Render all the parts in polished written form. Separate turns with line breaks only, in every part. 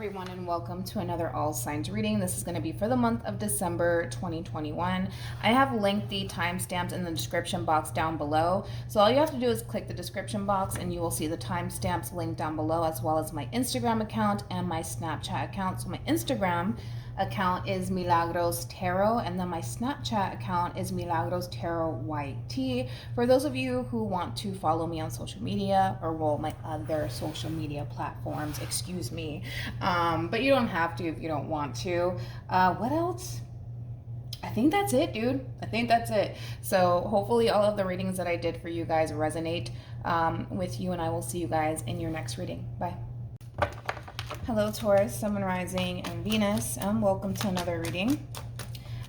everyone, and welcome to another All Signs reading. This is going to be for the month of December 2021. I have linked the timestamps in the description box down below. So all you have to do is click the description box and you will see the timestamps linked down below, as well as my Instagram account and my Snapchat account. So my Instagram account is MilagrosTarot, and then my Snapchat account is MilagrosTarotYT. For those of you who want to follow me on social media, or well, my other social media platforms, excuse me, but you don't have to if you don't want to. What else? I think that's it, dude. I think that's it. So hopefully all of the readings that I did for you guys resonate with you, and I will see you guys in your next reading. Bye. Hello, Taurus, Sun, Rising, and Venus, and welcome to another reading.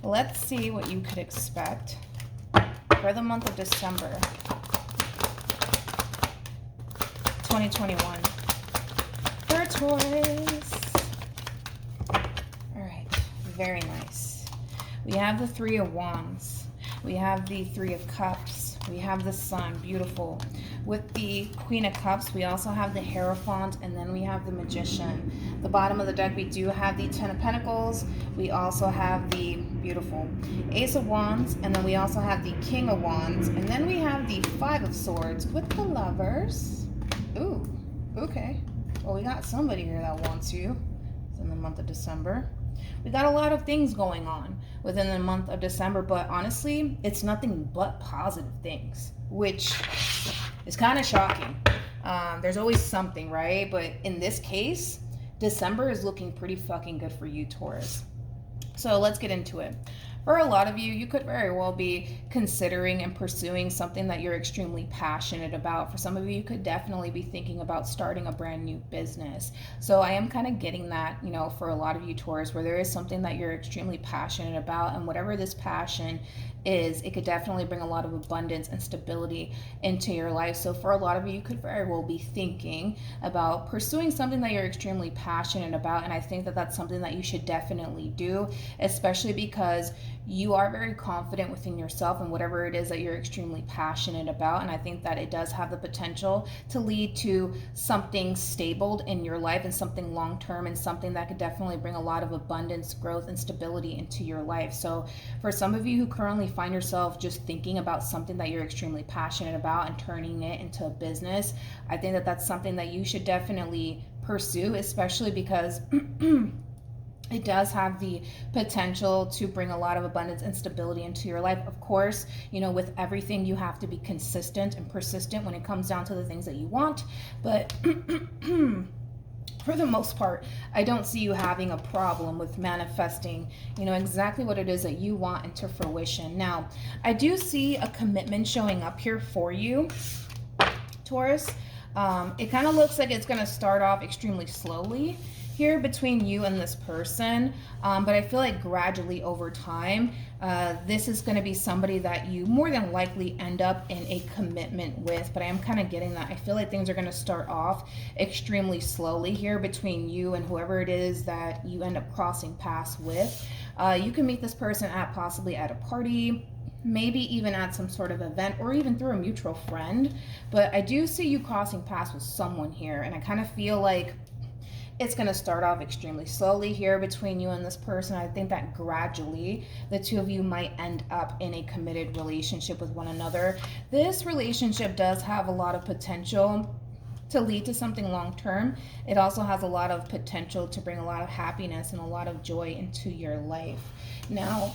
Let's see what you could expect for the month of December 2021 for Taurus. All right, very nice. We have the Three of Wands. We have the Three of Cups. We have the Sun, beautiful. With the Queen of Cups, we also have the Hierophant, and then we have the Magician. The bottom of the deck, we do have the Ten of Pentacles. We also have the beautiful Ace of Wands, and then we also have the King of Wands, and then we have the Five of Swords with the Lovers. Ooh, okay. Well, we got somebody here that wants you. It's in the month of December. We got a lot of things going on within the month of December, but honestly, it's nothing but positive things, which is kind of shocking. There's always something, right? But in this case, December is looking pretty fucking good for you, Taurus. So let's get into it. For a lot of you, you could very well be considering and pursuing something that you're extremely passionate about. For some of you, you could definitely be thinking about starting a brand new business. So I am kind of getting that, you know, for a lot of you, Taurus, where there is something that you're extremely passionate about, and whatever this passion is, it could definitely bring a lot of abundance and stability into your life. So for a lot of you, you could very well be thinking about pursuing something that you're extremely passionate about, and I think that that's something that you should definitely do, especially because you are very confident within yourself and whatever it is that you're extremely passionate about, and I think that it does have the potential to lead to something stable in your life and something long-term, and something that could definitely bring a lot of abundance, growth, and stability into your life. So for some of you who currently find yourself just thinking about something that you're extremely passionate about and turning it into a business, I think that that's something that you should definitely pursue, especially because it does have the potential to bring a lot of abundance and stability into your life. Of course, you know, with everything, you have to be consistent and persistent when it comes down to the things that you want. But for the most part, I don't see you having a problem with manifesting, you know, exactly what it is that you want into fruition. Now, I do see a commitment showing up here for you, Taurus. It kind of looks like it's going to start off extremely slowly here between you and this person, but I feel like gradually over time, this is going to be somebody that you more than likely end up in a commitment with. But I am kind of getting that I feel like things are going to start off extremely slowly here between you and whoever it is that you end up crossing paths with. You can meet this person at possibly at a party, maybe even at some sort of event, or even through a mutual friend. But I do see you crossing paths with someone here, and I kind of feel like it's going to start off extremely slowly here between you and this person. I think that gradually the two of you might end up in a committed relationship with one another. This relationship does have a lot of potential to lead to something long-term. It also has a lot of potential to bring a lot of happiness and a lot of joy into your life. Now,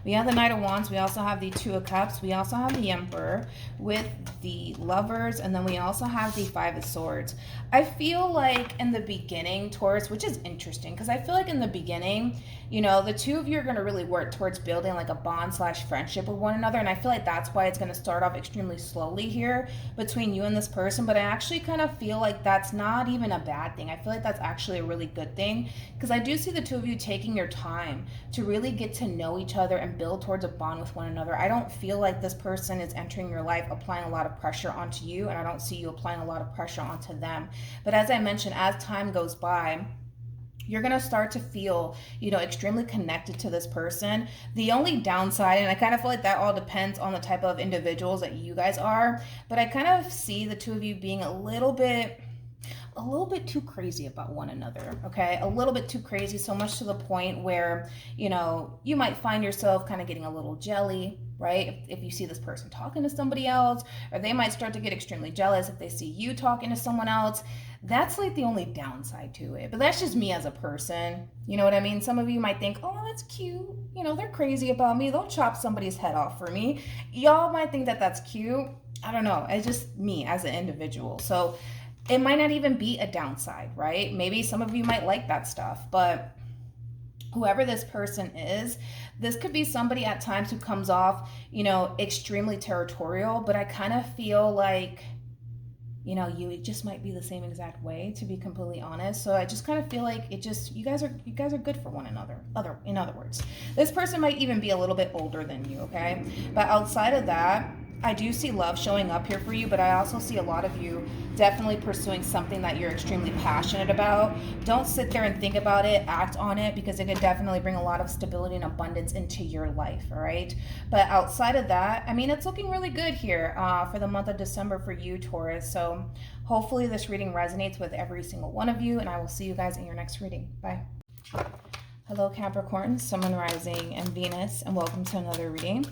we have the Knight of Wands. We also have the Two of Cups. We also have the Emperor with the Lovers. And then we also have the Five of Swords. I feel like in the beginning, Taurus, which is interesting, because I feel like in the beginning, you know, the two of you are going to really work towards building like a bond/friendship with one another. And I feel like that's why it's going to start off extremely slowly here between you and this person. But I actually kind of feel like that's not even a bad thing. I feel like that's actually a really good thing, because I do see the two of you taking your time to really get to know each other and build towards a bond with one another. I don't feel like this person is entering your life applying a lot of pressure onto you, and I don't see you applying a lot of pressure onto them. But as I mentioned, as time goes by, you're going to start to feel, you know, extremely connected to this person. The only downside, and I kind of feel like that all depends on the type of individuals that you guys are, but I kind of see the two of you being a little bit a little bit too crazy about one another, okay? A little bit too crazy, so much to the point where, you know, you might find yourself kind of getting a little jelly, right? If you see this person talking to somebody else, or they might start to get extremely jealous if they see you talking to someone else. That's like the only downside to it. But that's just me as a person. You know what I mean? Some of you might think, oh, that's cute. You know, they're crazy about me. They'll chop somebody's head off for me. Y'all might think that that's cute. I don't know. It's just me as an individual. So it might not even be a downside, right? Maybe some of you might like that stuff, but whoever this person is, this could be somebody at times who comes off, you know, extremely territorial, but I kind of feel like, you know, you just might be the same exact way, to be completely honest. So I just kind of feel like you guys are good for one another. In other words, this person might even be a little bit older than you, okay? But outside of that, I do see love showing up here for you, but I also see a lot of you definitely pursuing something that you're extremely passionate about. Don't sit there and think about it, act on it, because it could definitely bring a lot of stability and abundance into your life, all right? But outside of that, I mean, it's looking really good here for the month of December for you, Taurus. So hopefully this reading resonates with every single one of you, and I will see you guys in your next reading. Bye. Hello Capricorn, Sun, Moon, Rising, and Venus, and welcome to another reading.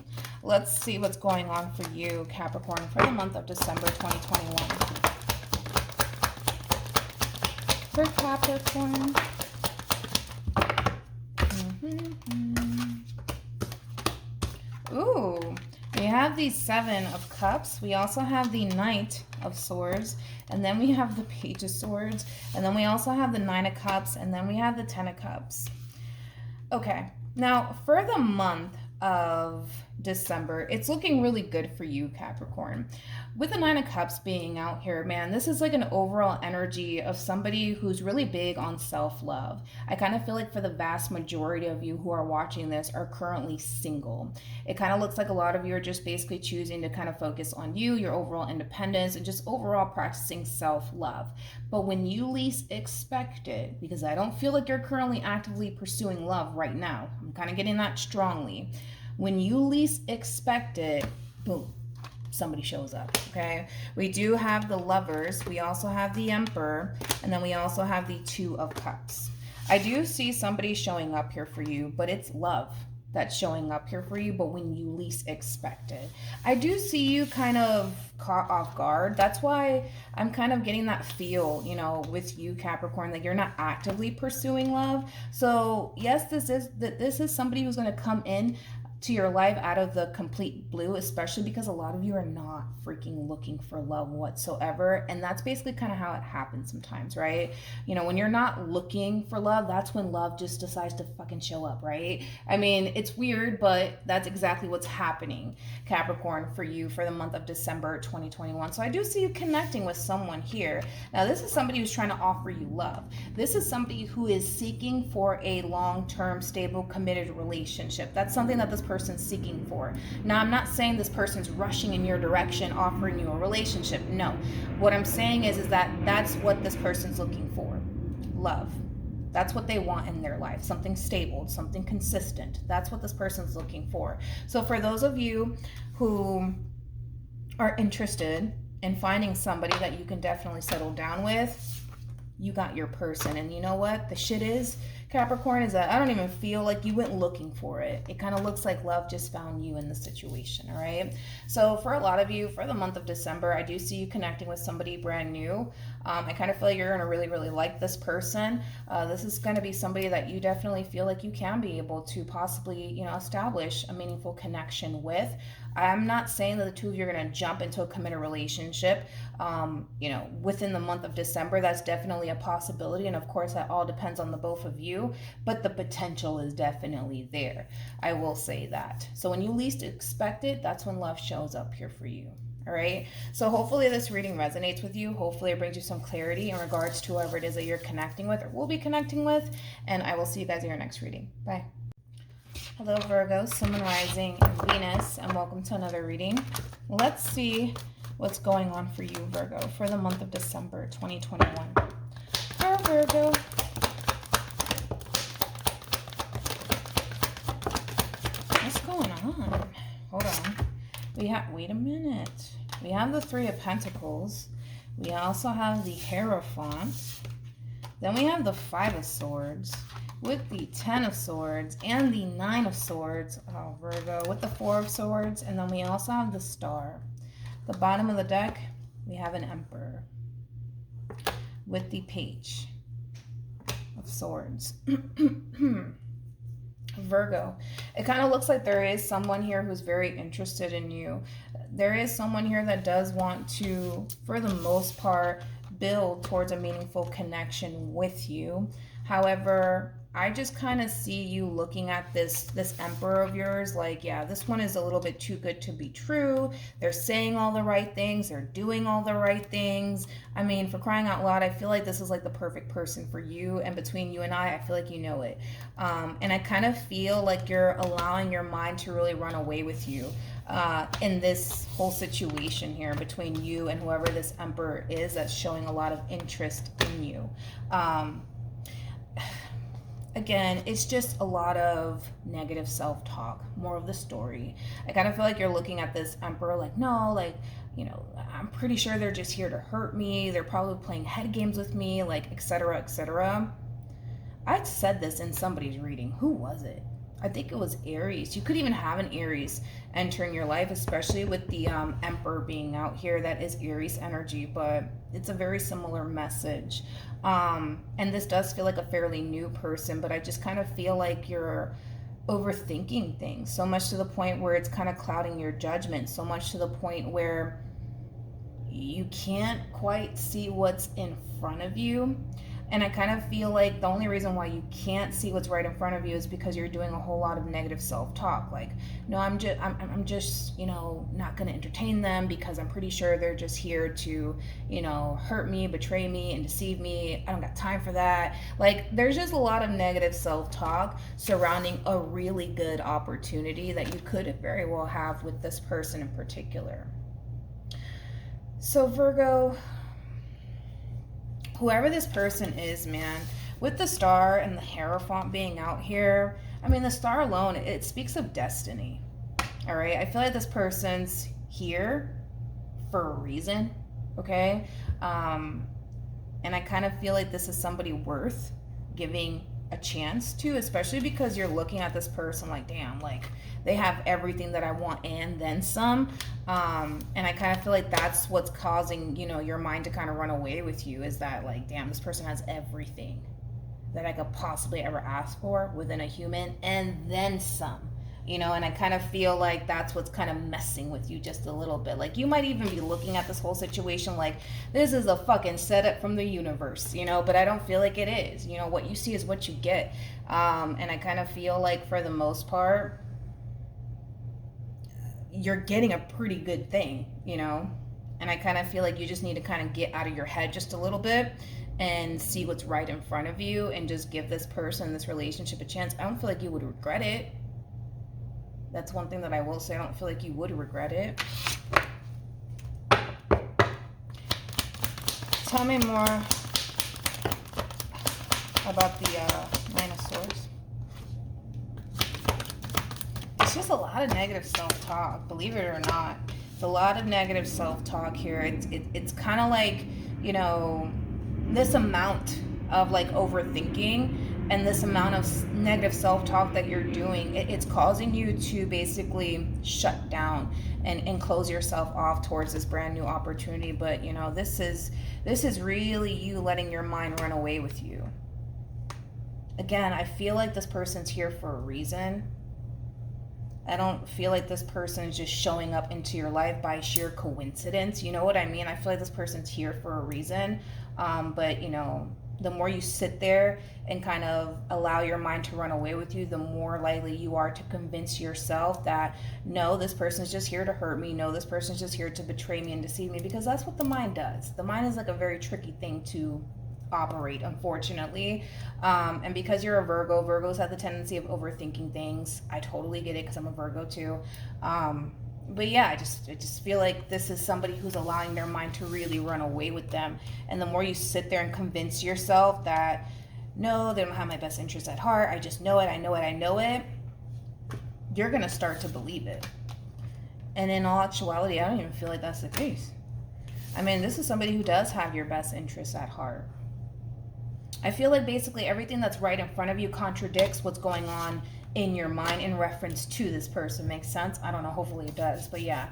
Let's see what's going on for you, Capricorn, for the month of December 2021. For Capricorn. Ooh, we have the Seven of Cups. We also have the Knight of Swords, and then we have the Page of Swords, and then we also have the Nine of Cups, and then we have the Ten of Cups. Okay, now for the month of December, it's looking really good for you, Capricorn. With the Nine of Cups being out here, man, this is like an overall energy of somebody who's really big on self-love. I kind of feel like for the vast majority of you who are watching this are currently single. It kind of looks like a lot of you are just basically choosing to kind of focus on you, your overall independence, and just overall practicing self-love. But when you least expect it, because I don't feel like you're currently actively pursuing love right now, I'm kind of getting that strongly. When you least expect it, boom, somebody shows up, okay? We do have the Lovers, we also have the Emperor, and then we also have the Two of Cups. I do see somebody showing up here for you, but it's love that's showing up here for you, but when you least expect it. I do see you kind of caught off guard. That's why I'm kind of getting that feel, you know, with you, Capricorn, that you're not actively pursuing love. So yes, this is somebody who's going to come in to your life out of the complete blue, especially because a lot of you are not freaking looking for love whatsoever. And that's basically kind of how it happens sometimes, right? You know, when you're not looking for love, that's when love just decides to fucking show up, right? I mean, it's weird, but that's exactly what's happening, Capricorn, for you for the month of December 2021. So I do see you connecting with someone here. Now, this is somebody who's trying to offer you love. This is somebody who is seeking for a long-term, stable, committed relationship. That's something that this person's seeking for. Now, I'm not saying this person's rushing in your direction, offering you a relationship. No. What I'm saying is that that's what this person's looking for. Love. That's what they want in their life. Something stable, something consistent. That's what this person's looking for. So for those of you who are interested in finding somebody that you can definitely settle down with, you got your person. And you know what? The shit is, Capricorn, is that I don't even feel like you went looking for it. It kind of looks like love just found you in the situation, all right? So for a lot of you, for the month of December, I do see you connecting with somebody brand new. I kind of feel like you're going to really, really like this person. This is going to be somebody that you definitely feel like you can be able to possibly, you know, establish a meaningful connection with. I'm not saying that the two of you are going to jump into a committed relationship, you know, within the month of December. That's definitely a possibility. And of course, that all depends on the both of you, but the potential is definitely there. I will say that. So when you least expect it, that's when love shows up here for you. All right. So hopefully this reading resonates with you. Hopefully it brings you some clarity in regards to whoever it is that you're connecting with or will be connecting with. And I will see you guys in your next reading. Bye. Hello Virgo, Sun, Moon, Rising, and Venus, and welcome to another reading. Let's see what's going on for you, Virgo, for the month of December 2021. For Virgo. What's going on? Hold on. Wait a minute. We have the Three of Pentacles. We also have the Hierophant. Then we have the Five of Swords with the Ten of Swords and the Nine of Swords. Oh, Virgo, with the Four of Swords. And then we also have the Star. The bottom of the deck, we have an Emperor with the Page of Swords. Virgo, it kind of looks like there is someone here who's very interested in you. There is someone here that does want to, for the most part, build towards a meaningful connection with you. However, I just kind of see you looking at this Emperor of yours like, yeah, this one is a little bit too good to be true. They're saying all the right things. They're doing all the right things. I mean, for crying out loud, I feel like this is like the perfect person for you. And between you and I feel like you know it. And I kind of feel like you're allowing your mind to really run away with you in this whole situation here between you and whoever this Emperor is that's showing a lot of interest in you. Again, it's just a lot of negative self-talk, more of the story. I kind of feel like you're looking at this Emperor like, no, like, you know, I'm pretty sure they're just here to hurt me. They're probably playing head games with me, like, etc., etc. I said this in somebody's reading. Who was it? I think it was Aries. You could even have an Aries entering your life, especially with the Emperor being out here. That is Aries energy, but it's a very similar message. And this does feel like a fairly new person, but I just kind of feel like you're overthinking things so much to the point where it's kind of clouding your judgment, so much to the point where you can't quite see what's in front of you. And I kind of feel like the only reason why you can't see what's right in front of you is because you're doing a whole lot of negative self-talk. Like, no, I'm just, you know, not going to entertain them because I'm pretty sure they're just here to, you know, hurt me, betray me, and deceive me. I don't got time for that. Like, there's just a lot of negative self-talk surrounding a really good opportunity that you could very well have with this person in particular. So, Virgo, whoever this person is, man, with the Star and the Hierophant being out here, I mean, the Star alone, it speaks of destiny. All right? I feel like this person's here for a reason, okay? And I kind of feel like this is somebody worth giving a chance to, especially because you're looking at this person like, damn, like, they have everything that I want and then some. And I kind of feel like that's what's causing, you know, your mind to kind of run away with you, is that, like, damn, this person has everything that I could possibly ever ask for within a human and then some, you know. And I kind of feel like that's what's kind of messing with you just a little bit. Like, you might even be looking at this whole situation like, this is a fucking setup from the universe, you know, but I don't feel like it is. You know, what you see is what you get. And I kind of feel like for the most part, you're getting a pretty good thing, you know. And I kind of feel like you just need to kind of get out of your head just a little bit and see what's right in front of you and just give this person, this relationship, a chance. I don't feel like you would regret it. That's one thing that I will say. I don't feel like you would regret it. Tell me more about the Nine of Swords. It's just a lot of negative self-talk, believe it or not. It's a lot of negative self-talk here. It's kind of like, you know, this amount of like overthinking and this amount of negative self-talk that you're doing, it's causing you to basically shut down and close yourself off towards this brand new opportunity. But, you know, this is really you letting your mind run away with you. Again, I feel like this person's here for a reason. I don't feel like this person is just showing up into your life by sheer coincidence. You know what I mean? I feel like this person's here for a reason. But, you know, the more you sit there and kind of allow your mind to run away with you, the more likely you are to convince yourself that, no, this person's just here to hurt me. No, this person's just here to betray me and deceive me, because that's what the mind does. The mind is like a very tricky thing to operate, unfortunately. And because you're a Virgo, Virgos have the tendency of overthinking things. I totally get it because I'm a Virgo too. But yeah, I just feel like this is somebody who's allowing their mind to really run away with them. And the more you sit there and convince yourself that, no, they don't have my best interest at heart, I just know it, I know it, you're going to start to believe it. And in all actuality, I don't even feel like that's the case. I mean, this is somebody who does have your best interests at heart. I feel like basically everything that's right in front of you contradicts what's going on in your mind in reference to this person. Makes sense? I don't know. Hopefully it does. But yeah.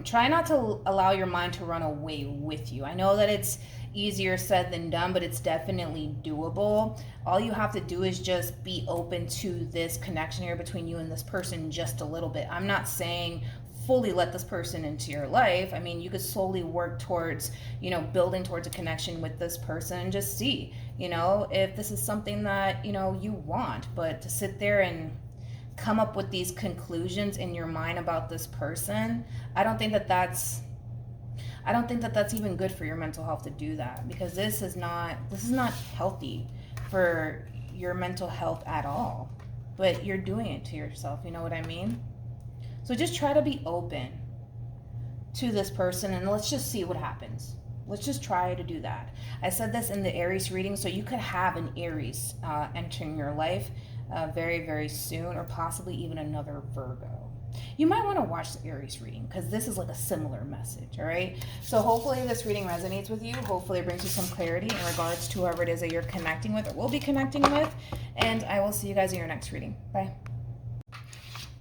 Try not to allow your mind to run away with you. I know that it's easier said than done, but it's definitely doable. All you have to do is just be open to this connection here between you and this person just a little bit. I'm not saying fully let this person into your life. I mean, you could slowly work towards, you know, building towards a connection with this person and just see, you know, if this is something that, you know, you want. But to sit there and come up with these conclusions in your mind about this person, I don't think that that's even good for your mental health to do that, because this is not healthy for your mental health at all. But you're doing it to yourself, you know what I mean? So just try to be open to this person and let's just see what happens. Let's just try to do that. I said this in the Aries reading, so you could have an Aries entering your life very, very soon, or possibly even another Virgo. You might want to watch the Aries reading because this is like a similar message, all right? So hopefully this reading resonates with you. Hopefully it brings you some clarity in regards to whoever it is that you're connecting with or will be connecting with. And I will see you guys in your next reading. Bye.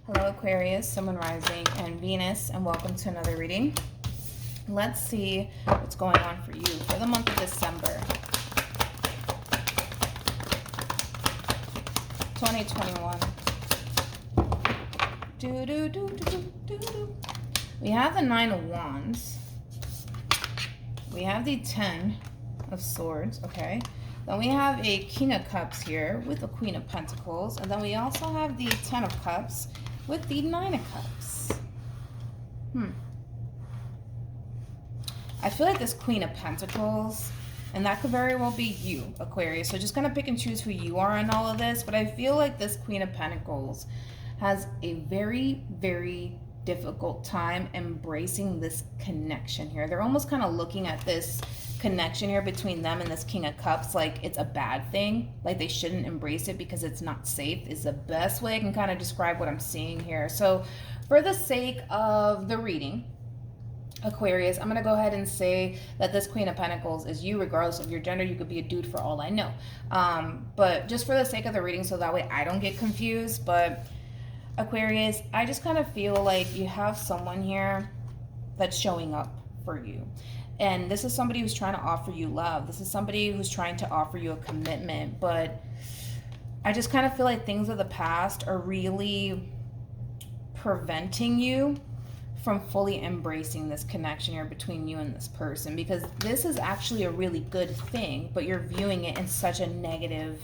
Hello, Aquarius, Sun, Moon, Rising, and Venus, and welcome to another reading. Let's see what's going on for you for the month of December 2021. We have the Nine of Wands. We have the Ten of Swords, okay? Then we have a King of Cups here with the Queen of Pentacles. And then we also have the Ten of Cups with the Nine of Cups. I feel like this Queen of Pentacles, and that could very well be you, Aquarius. So just kind of pick and choose who you are in all of this. But I feel like this Queen of Pentacles has a very, very difficult time embracing this connection here. They're almost kind of looking at this connection here between them and this King of Cups like it's a bad thing, like they shouldn't embrace it because it's not safe, is the best way I can kind of describe what I'm seeing here. So for the sake of the reading, Aquarius, I'm going to go ahead and say that this Queen of Pentacles is you, regardless of your gender. You could be a dude for all I know. But just for the sake of the reading, so that way I don't get confused. But Aquarius, I just kind of feel like you have someone here that's showing up for you. And this is somebody who's trying to offer you love. This is somebody who's trying to offer you a commitment. But I just kind of feel like things of the past are really preventing you from fully embracing this connection here between you and this person, because this is actually a really good thing, but you're viewing it in such a negative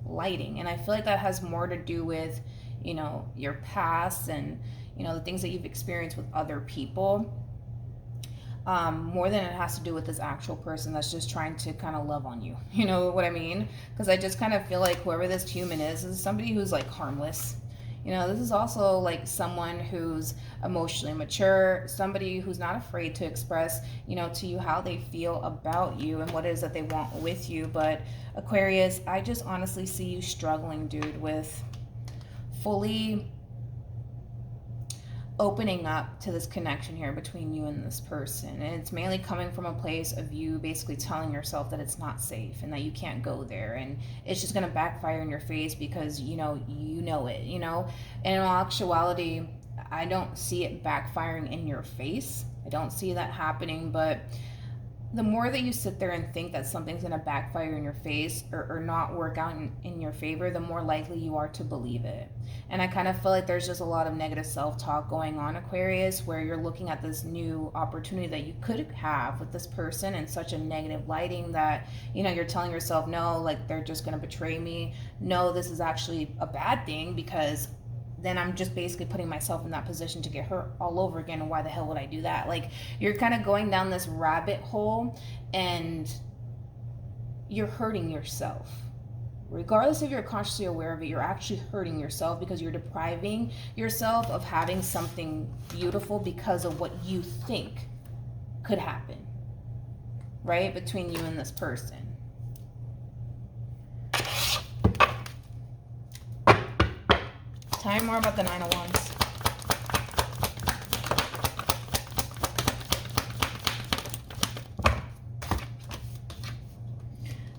lighting. And I feel like that has more to do with, you know, your past and, you know, the things that you've experienced with other people, more than it has to do with this actual person that's just trying to kind of love on you. You know what I mean? Because I just kind of feel like whoever this human is somebody who's like harmless. You know, this is also like someone who's emotionally mature, somebody who's not afraid to express, you know, to you how they feel about you and what it is that they want with you. But Aquarius, I just honestly see you struggling, dude, with fully opening up to this connection here between you and this person. And it's mainly coming from a place of you basically telling yourself that it's not safe and that you can't go there, and it's just going to backfire in your face because you know it, you know. And in all actuality, I don't see it backfiring in your face. I don't see that happening. But the more that you sit there and think that something's going to backfire in your face or not work out in your favor, the more likely you are to believe it. And I kind of feel like there's just a lot of negative self-talk going on, Aquarius, where you're looking at this new opportunity that you could have with this person in such a negative lighting that, you know, you're telling yourself, no, like they're just going to betray me. No, this is actually a bad thing because then I'm just basically putting myself in that position to get hurt all over again. And why the hell would I do that? Like, you're kind of going down this rabbit hole and you're hurting yourself. Regardless if you're consciously aware of it, you're actually hurting yourself because you're depriving yourself of having something beautiful because of what you think could happen, right? Between you and this person. Tell me more about the Nine of Wands.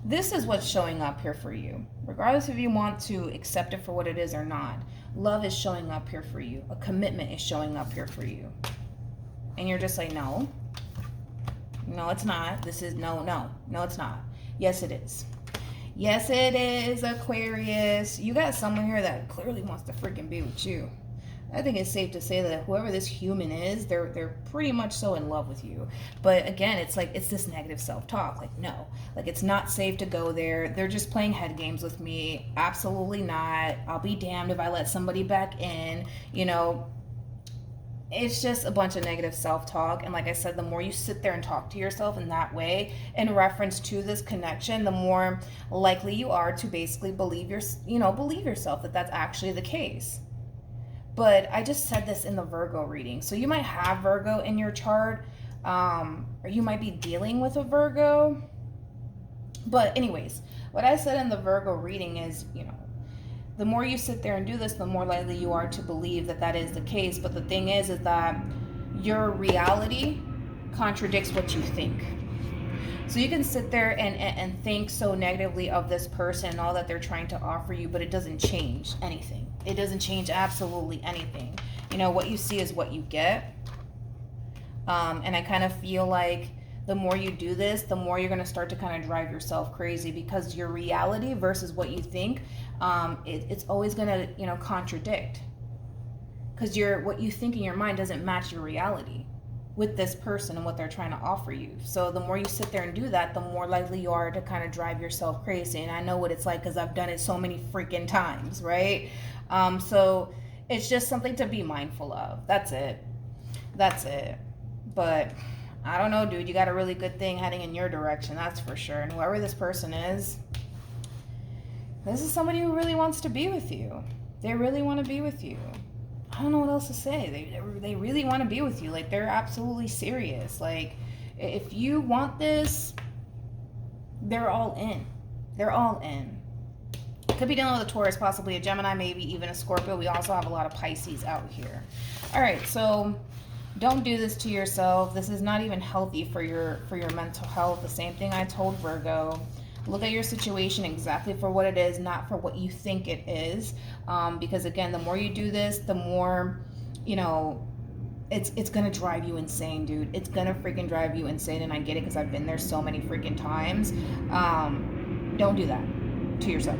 this is what's showing up here for you. Regardless if you want to accept it for what it is or not, love is showing up here for you. A commitment is showing up here for you. And you're just like, no. No, it's not. This is no, it's not. Yes, it is. Yes, it is, Aquarius. You got someone here that clearly wants to freaking be with you. I think it's safe to say that whoever this human is, they're pretty much so in love with you. But again, it's like, it's this negative self-talk. Like, no, like it's not safe to go there. They're just playing head games with me. Absolutely not. I'll be damned if I let somebody back in, you know. It's just a bunch of negative self-talk. And like I said, the more you sit there and talk to yourself in that way in reference to this connection, the more likely you are to basically believe yourself that that's actually the case. But I just said this in the Virgo reading. So you might have Virgo in your chart, or you might be dealing with a Virgo. But anyways, what I said in the Virgo reading is, you know, the more you sit there and do this, the more likely you are to believe that that is the case. But the thing is that your reality contradicts what you think. So you can sit there and think so negatively of this person and all that they're trying to offer you, but it doesn't change anything. It doesn't change absolutely anything. You know, what you see is what you get. And I kind of feel like the more you do this, the more you're going to start to kind of drive yourself crazy, because your reality versus what you think, it's always going to, you know, contradict. Because what you think in your mind doesn't match your reality with this person and what they're trying to offer you. So the more you sit there and do that, the more likely you are to kind of drive yourself crazy. And I know what it's like because I've done it so many freaking times, right? So it's just something to be mindful of. That's it. But I don't know, dude. You got a really good thing heading in your direction, that's for sure. And whoever this person is, this is somebody who really wants to be with you. They really want to be with you. I don't know what else to say. They really want to be with you. Like, they're absolutely serious. Like, if you want this, they're all in. They're all in. Could be dealing with a Taurus, possibly a Gemini, maybe even a Scorpio. We also have a lot of Pisces out here. All right, so don't do this to yourself. This is not even healthy for your mental health. The same thing I told Virgo. Look at your situation exactly for what it is, not for what you think it is. Because again, the more you do this, the more, you know, it's gonna drive you insane, dude. It's gonna freaking drive you insane, and I get it because I've been there so many freaking times. Don't do that to yourself.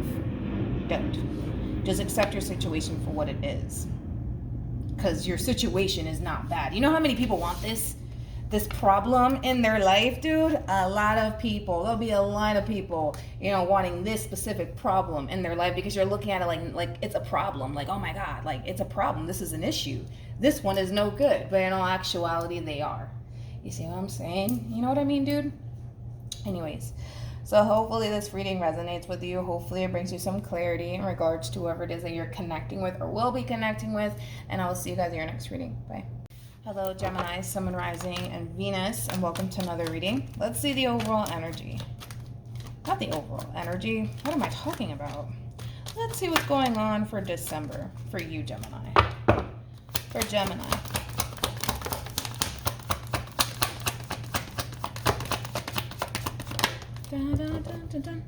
Don't. Just accept your situation for what it is. Because your situation is not bad. You know how many people want this problem in their life, dude? A lot of people. There'll be a lot of people, you know, wanting this specific problem in their life, because you're looking at it like it's a problem. Like, oh my God, like it's a problem. This is an issue. This one is no good. But in all actuality, they are. You see what I'm saying? You know what I mean, dude? Anyways, so hopefully this reading resonates with you. Hopefully it brings you some clarity in regards to whoever it is that you're connecting with or will be connecting with. And I will see you guys in your next reading. Bye. Hello, Gemini, Sun, Rising, and Venus, and welcome to another reading. Let's see the overall energy. Not the overall energy. What am I talking about? Let's see what's going on for December for you, Gemini. For Gemini. Dun, dun, dun, dun, dun, dun.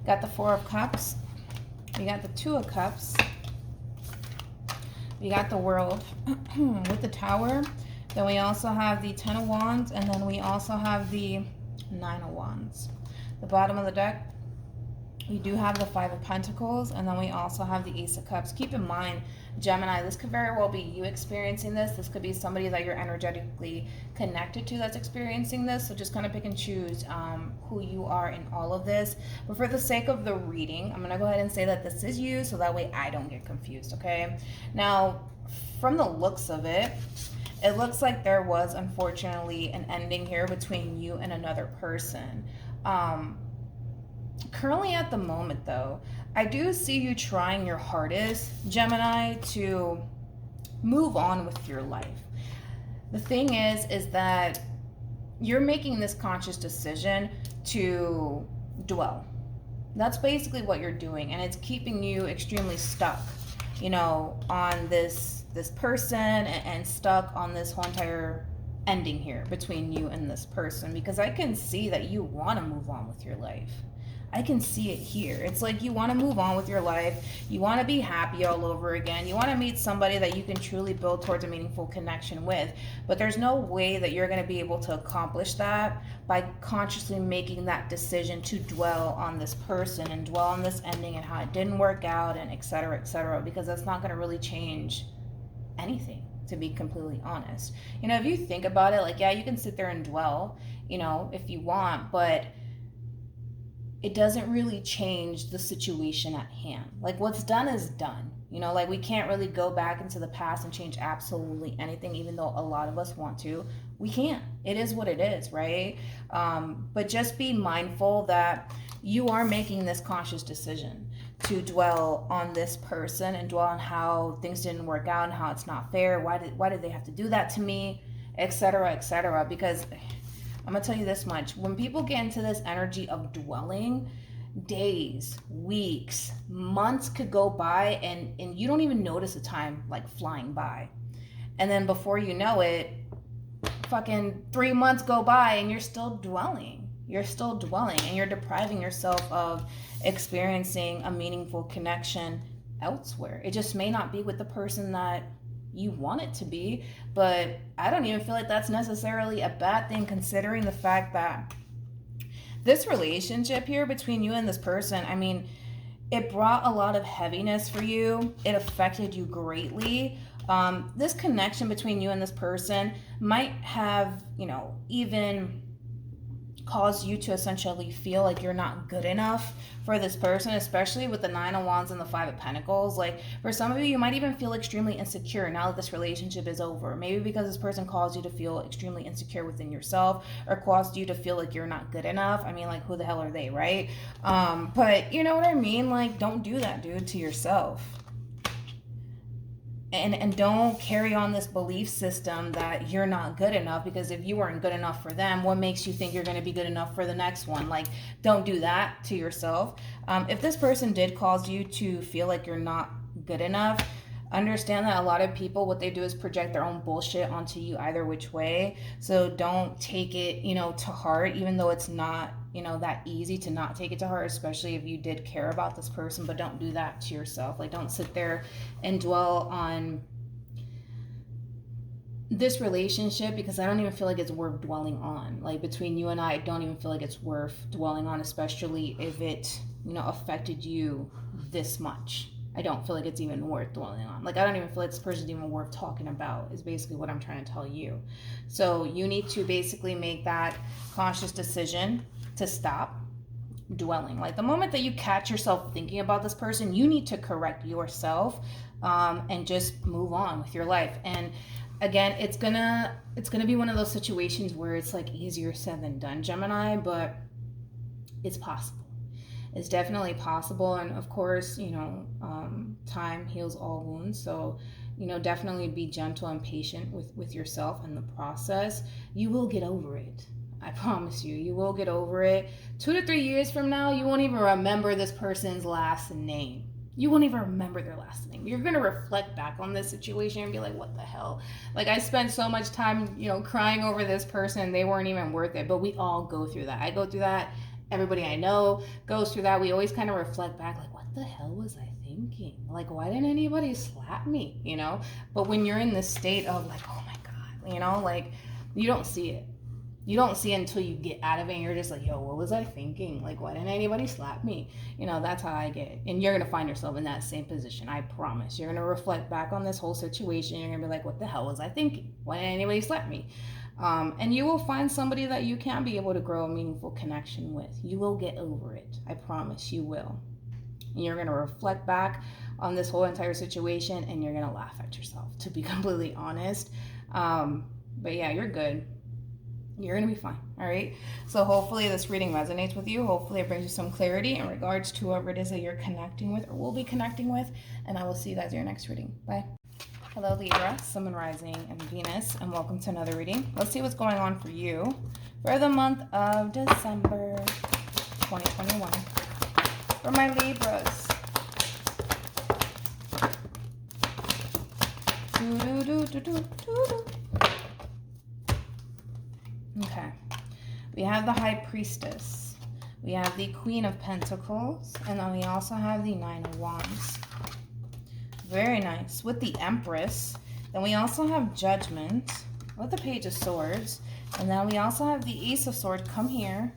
Got the Four of Cups. We got the Two of Cups. We got the World with the Tower. Then we also have the Ten of Wands, and then we also have the Nine of Wands. The bottom of the deck, we do have the Five of Pentacles, and then we also have the Ace of Cups. Keep in mind, Gemini, this could very well be you experiencing this. This could be somebody that you're energetically connected to that's experiencing this. So just kind of pick and choose who you are in all of this. But for the sake of the reading, I'm going to go ahead and say that this is you, so that way I don't get confused, okay? Now, from the looks of it, it looks like there was, unfortunately, an ending here between you and another person. Currently at the moment, though, I do see you trying your hardest, Gemini, to move on with your life. The thing is that you're making this conscious decision to dwell. That's basically what you're doing, and it's keeping you extremely stuck, you know, on this person and stuck on this whole entire ending here between you and this person, because I can see that you want to move on with your life. I can see it here. It's like you want to move on with your life. You want to be happy all over again. You want to meet somebody that you can truly build towards a meaningful connection with. But there's no way that you're going to be able to accomplish that by consciously making that decision to dwell on this person and dwell on this ending and how it didn't work out and et cetera, because that's not going to really change anything, to be completely honest. You know, if you think about it, like, yeah, you can sit there and dwell, you know, if you want, but it doesn't really change the situation at hand. Like, what's done is done. You know, like, we can't really go back into the past and change absolutely anything, even though a lot of us want to. We can't. It is what it is, right? But just be mindful that you are making this conscious decision to dwell on this person and dwell on how things didn't work out and how it's not fair. Why did they have to do that to me, et cetera, because I'm gonna tell you this much. When people get into this energy of dwelling, days, weeks, months could go by and you don't even notice the time like flying by. And then before you know it, fucking 3 months go by and you're still dwelling. You're still dwelling and you're depriving yourself of experiencing a meaningful connection elsewhere. It just may not be with the person that you want it to be, but I don't even feel like that's necessarily a bad thing, considering the fact that this relationship here between you and this person, I mean, it brought a lot of heaviness for you. It affected you greatly. This connection between you and this person might have, you know, even cause you to essentially feel like you're not good enough for this person, especially with the 9 of Wands and the 5 of Pentacles. Like, for some of you, you might even feel extremely insecure now that this relationship is over. Maybe because this person caused you to feel extremely insecure within yourself, or caused you to feel like you're not good enough. I mean, like, who the hell are they, right? But you know what I mean? Like, don't do that, dude, to yourself. And don't carry on this belief system that you're not good enough, because if you weren't good enough for them, what makes you think you're going to be good enough for the next one? Like, don't do that to yourself. If this person did cause you to feel like you're not good enough, understand that a lot of people, what they do is project their own bullshit onto you either which way. So don't take it, you know, to heart, even though it's not, you know, that easy to not take it to heart, especially if you did care about this person. But don't do that to yourself. Like, don't sit there and dwell on this relationship, because I don't even feel like it's worth dwelling on. Like, between you and I don't even feel like it's worth dwelling on, especially if it, you know, affected you this much. I don't feel like it's even worth dwelling on. Like, I don't even feel like this person's even worth talking about, is basically what I'm trying to tell you. So you need to basically make that conscious decision to stop dwelling. Like, the moment that you catch yourself thinking about this person, you need to correct yourself and just move on with your life. And again, it's gonna be one of those situations where it's like easier said than done, Gemini, but it's possible. It's definitely possible. And of course, you know, time heals all wounds. So, you know, definitely be gentle and patient with yourself in the process. You will get over it. I promise you, you will get over it. 2 to 3 years from now, you won't even remember this person's last name. You won't even remember their last name. You're going to reflect back on this situation and be like, what the hell? Like, I spent so much time, you know, crying over this person. They weren't even worth it. But we all go through that. I go through that. Everybody I know goes through that. We always kind of reflect back, like, what the hell was I thinking? Like, why didn't anybody slap me? You know? But when you're in this state of like, oh my God, you know, like, you don't see it. You don't see it until you get out of it and you're just like, yo, what was I thinking? Like, why didn't anybody slap me? You know, that's how I get. And you're going to find yourself in that same position. I promise. You're going to reflect back on this whole situation. You're going to be like, what the hell was I thinking? Why didn't anybody slap me? And you will find somebody that you can be able to grow a meaningful connection with. You will get over it. I promise you will. And you're going to reflect back on this whole entire situation and you're going to laugh at yourself, to be completely honest. But yeah, you're good. You're going to be fine. All right. So hopefully this reading resonates with you. Hopefully it brings you some clarity in regards to whoever it is that you're connecting with or will be connecting with. And I will see you guys in your next reading. Bye. Hello, Libra, Sun, Rising, and Venus, and welcome to another reading. Let's see what's going on for you for the month of December 2021. For my Libras. have the High Priestess. We have the Queen of Pentacles. And then we also have the Nine of Wands. Very nice. With the Empress. Then we also have Judgment with the Page of Swords. And then we also have the Ace of Swords. Come here.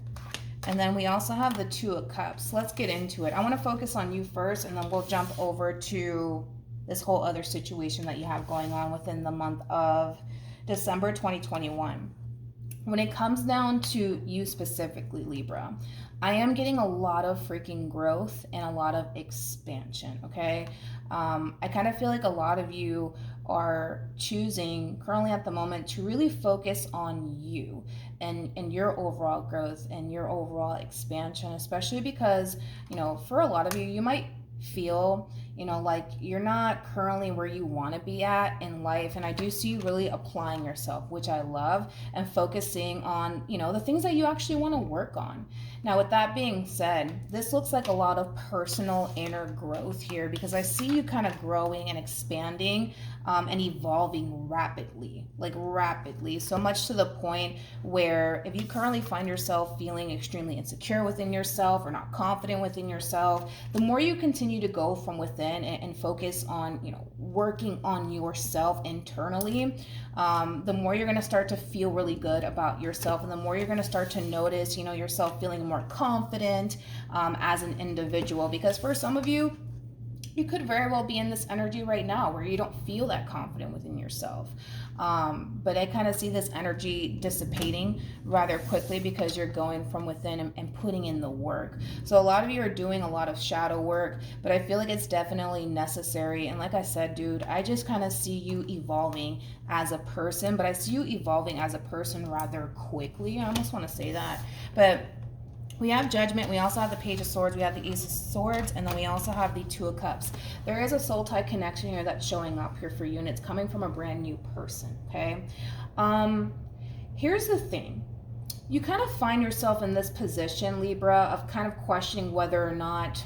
And then we also have the Two of Cups. Let's get into it. I want to focus on you first, and then we'll jump over to this whole other situation that you have going on within the month of December 2021. When it comes down to you specifically, Libra, I am getting a lot of freaking growth and a lot of expansion, okay? I kind of feel like a lot of you are choosing currently at the moment to really focus on you and your overall growth and your overall expansion, especially because, you know, for a lot of you, you might feel, you know, like you're not currently where you want to be at in life. And I do see you really applying yourself, which I love, and focusing on, you know, the things that you actually want to work on. Now, with that being said, this looks like a lot of personal inner growth here, because I see you kind of growing and expanding and evolving rapidly, like rapidly, so much to the point where if you currently find yourself feeling extremely insecure within yourself or not confident within yourself, the more you continue to go from within and focus on, you know, working on yourself internally, the more you're going to start to feel really good about yourself, and the more you're going to start to notice, you know, yourself feeling more confident as an individual. Because for some of you, you could very well be in this energy right now where you don't feel that confident within yourself. But I kind of see this energy dissipating rather quickly because you're going from within and putting in the work. So a lot of you are doing a lot of shadow work, but I feel like it's definitely necessary. And like I said, dude, I just kind of see you evolving as a person, but I see you evolving as a person rather quickly. I almost want to say that. But we have Judgment, we also have the Page of Swords, we have the Ace of Swords, and then we also have the Two of Cups. There is a soul tie connection here that's showing up here for you, and it's coming from a brand new person, okay? Here's the thing. You kind of find yourself in this position, Libra, of kind of questioning whether or not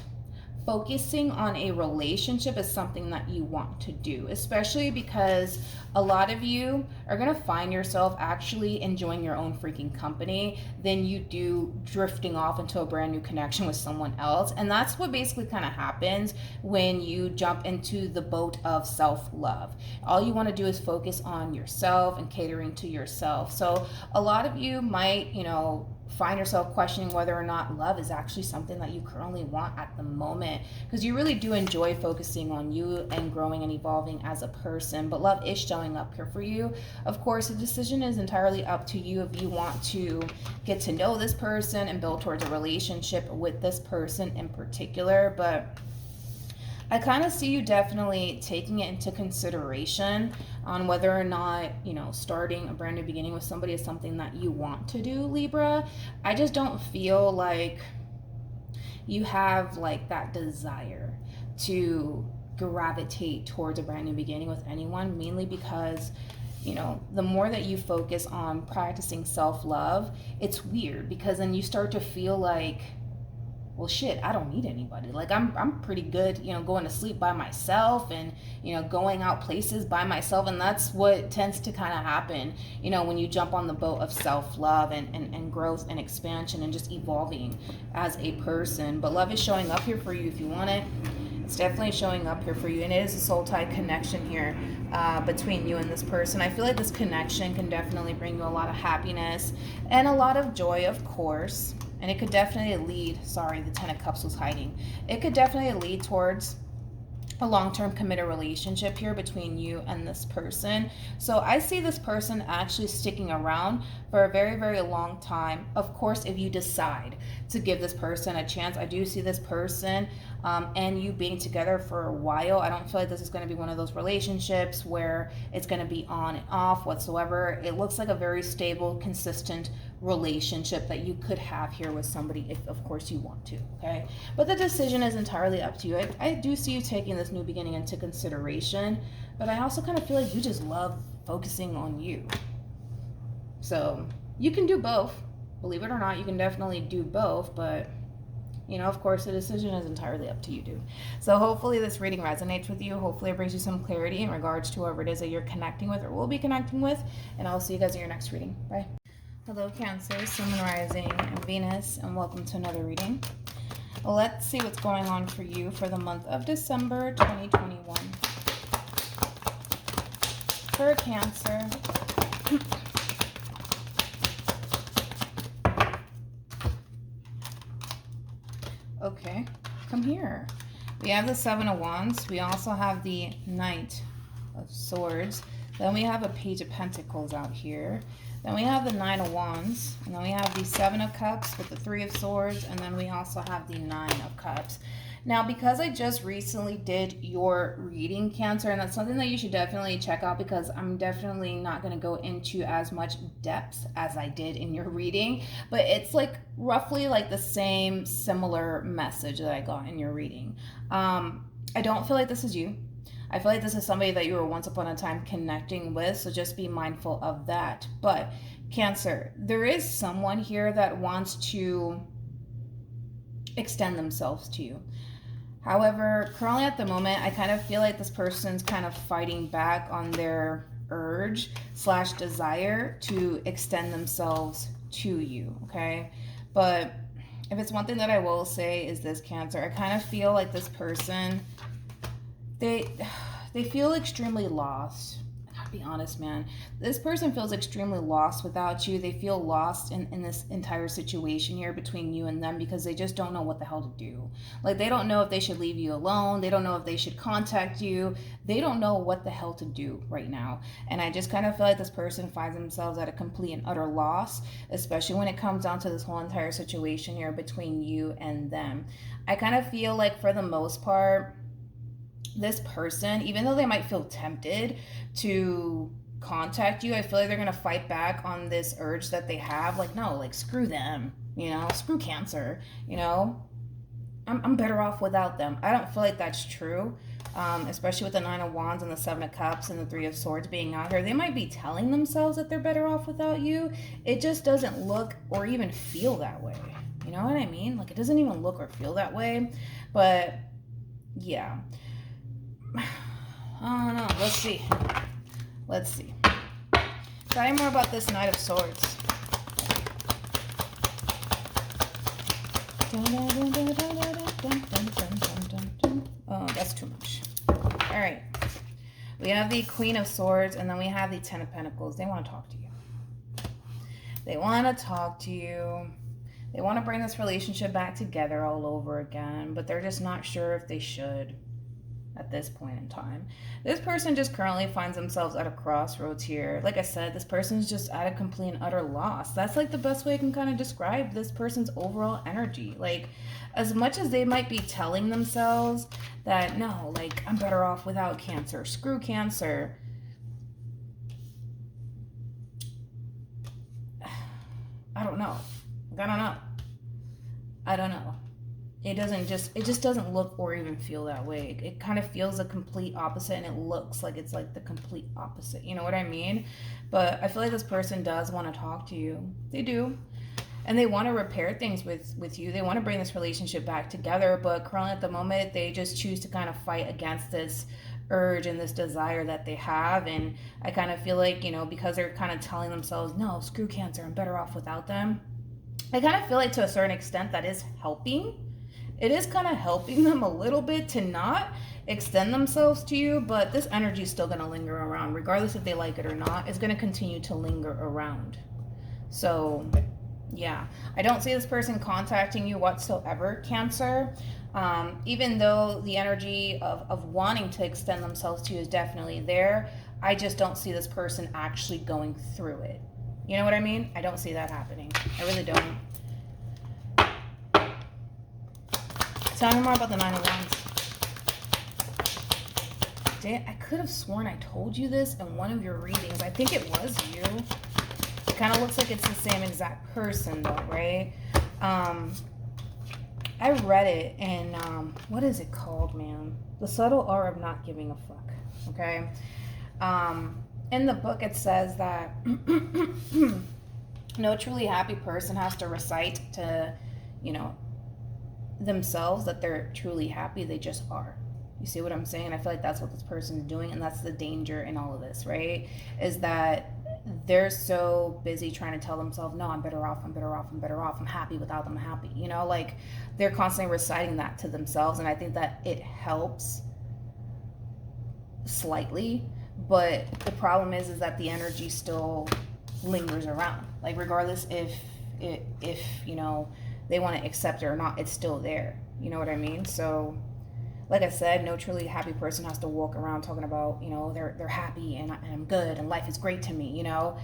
focusing on a relationship is something that you want to do, especially because a lot of you are going to find yourself actually enjoying your own freaking company than you do drifting off into a brand new connection with someone else. And that's what basically kind of happens when you jump into the boat of self-love. All you want to do is focus on yourself and catering to yourself. So a lot of you might, you know, find yourself questioning whether or not love is actually something that you currently want at the moment, because you really do enjoy focusing on you and growing and evolving as a person. But love is showing up here for you. Of course, the decision is entirely up to you if you want to get to know this person and build towards a relationship with this person in particular. But I kind of see you definitely taking it into consideration on whether or not, you know, starting a brand new beginning with somebody is something that you want to do, Libra. I just don't feel like you have like that desire to gravitate towards a brand new beginning with anyone, mainly because, you know, the more that you focus on practicing self-love, it's weird because then you start to feel like, well, shit, I don't need anybody. Like I'm pretty good, you know, going to sleep by myself and, you know, going out places by myself. And that's what tends to kind of happen, you know, when you jump on the boat of self-love and growth and expansion and just evolving as a person. But love is showing up here for you if you want it. It's definitely showing up here for you. And it is a soul tie connection here between you and this person. I feel like this connection can definitely bring you a lot of happiness and a lot of joy, of course. And it could definitely lead, sorry, the Ten of Cups was hiding. It could definitely lead towards a long-term committed relationship here between you and this person. So I see this person actually sticking around for a very, very long time. Of course, if you decide to give this person a chance, I do see this person and you being together for a while. I don't feel like this is going to be one of those relationships where it's going to be on and off whatsoever. It looks like a very stable, consistent relationship that you could have here with somebody if of course you want to, okay? But the decision is entirely up to you. I do see you taking this new beginning into consideration, but I also kind of feel like you just love focusing on you. So you can do both. Believe it or not, you can definitely do both, but you know, of course, the decision is entirely up to you, dude. So hopefully this reading resonates with you. Hopefully it brings you some clarity in regards to whoever it is that you're connecting with or will be connecting with. And I'll see you guys in your next reading. Bye. Hello Cancer, Sun, Rising, and Venus, and welcome to another reading. Let's see what's going on for you for the month of December 2021. For Cancer, okay, come here. We have the Seven of Wands. We also have the Knight of Swords. Then we have a Page of Pentacles out here. Then we have the Nine of Wands. And then we have the Seven of Cups with the Three of Swords. And then we also have the Nine of Cups. Now, because I just recently did your reading, Cancer, and that's something that you should definitely check out, because I'm definitely not going to go into as much depth as I did in your reading, but it's like roughly like the same similar message that I got in your reading. I don't feel like this is you. I feel like this is somebody that you were once upon a time connecting with, so just be mindful of that. But Cancer, there is someone here that wants to extend themselves to you. However, currently at the moment, I kind of feel like this person's kind of fighting back on their urge / desire to extend themselves to you, okay? But if it's one thing that I will say is this, Cancer, I kind of feel like this person, they feel extremely lost. I gotta be honest, man. This person feels extremely lost without you. They feel lost in this entire situation here between you and them, because they just don't know what the hell to do. Like, they don't know if they should leave you alone. They don't know if they should contact you. They don't know what the hell to do right now. And I just kind of feel like this person finds themselves at a complete and utter loss, especially when it comes down to this whole entire situation here between you and them. I kind of feel like, for the most part, this person, even though they might feel tempted to contact you, I feel like they're going to fight back on this urge that they have. Like, no, like, screw them, you know, screw Cancer, you know, I'm better off without them. I don't feel like that's true, especially with the Nine of Wands and the Seven of Cups and the Three of Swords being out here. They might be telling themselves that they're better off without you. It just doesn't look or even feel that way. You know what I mean? Like, it doesn't even look or feel that way. But yeah, I don't know. Let's see. Let's see. Tell me more about this Knight of Swords. Oh, that's too much. All right. We have the Queen of Swords, and then we have the Ten of Pentacles. They want to talk to you. They want to talk to you. They want to bring this relationship back together all over again, but they're just not sure if they should at this point in time. This person just currently finds themselves at a crossroads here. Like I said, this person's just at a complete and utter loss. That's like the best way I can kind of describe this person's overall energy. Like, as much as they might be telling themselves that, no, like, I'm better off without Cancer, screw Cancer, I don't know. I don't know. It just doesn't look or even feel that way. It kind of feels the complete opposite, and it looks like it's like the complete opposite. You know what I mean? But I feel like this person does want to talk to you. They do. And they want to repair things with you. They want to bring this relationship back together. But currently at the moment, they just choose to kind of fight against this urge and this desire that they have. And I kind of feel like, you know, because they're kind of telling themselves, no, screw Cancer, I'm better off without them. I kind of feel like, to a certain extent, that is helping. It is kind of helping them a little bit to not extend themselves to you, but this energy is still going to linger around. Regardless if they like it or not, it's going to continue to linger around. So, yeah. I don't see this person contacting you whatsoever, Cancer. Even though the energy of wanting to extend themselves to you is definitely there, I just don't see this person actually going through it. You know what I mean? I don't see that happening. I really don't. Tell me more about the Nine of Wands. Damn, I could have sworn I told you this in one of your readings. I think it was you. It kind of looks like it's the same exact person, though, right? I read it in, what is it called, man? The Subtle Art of Not Giving a Fuck, okay? In the book, it says that no truly happy person has to recite to, you know, themselves that they're truly happy. They just are. You see what I'm saying? I feel like that's what this person's doing, and that's the danger in all of this, right? Is that they're so busy trying to tell themselves, no, I'm better off, I'm better off, I'm better off, I'm happy without them, I'm happy. You know, like they're constantly reciting that to themselves. And I think that it helps slightly. But the problem is that the energy still lingers around. Like regardless if you know, they want to accept it or not, it's still there. You know what I mean? So like I said, no truly happy person has to walk around talking about, you know, they're happy and I'm good and life is great to me, you know,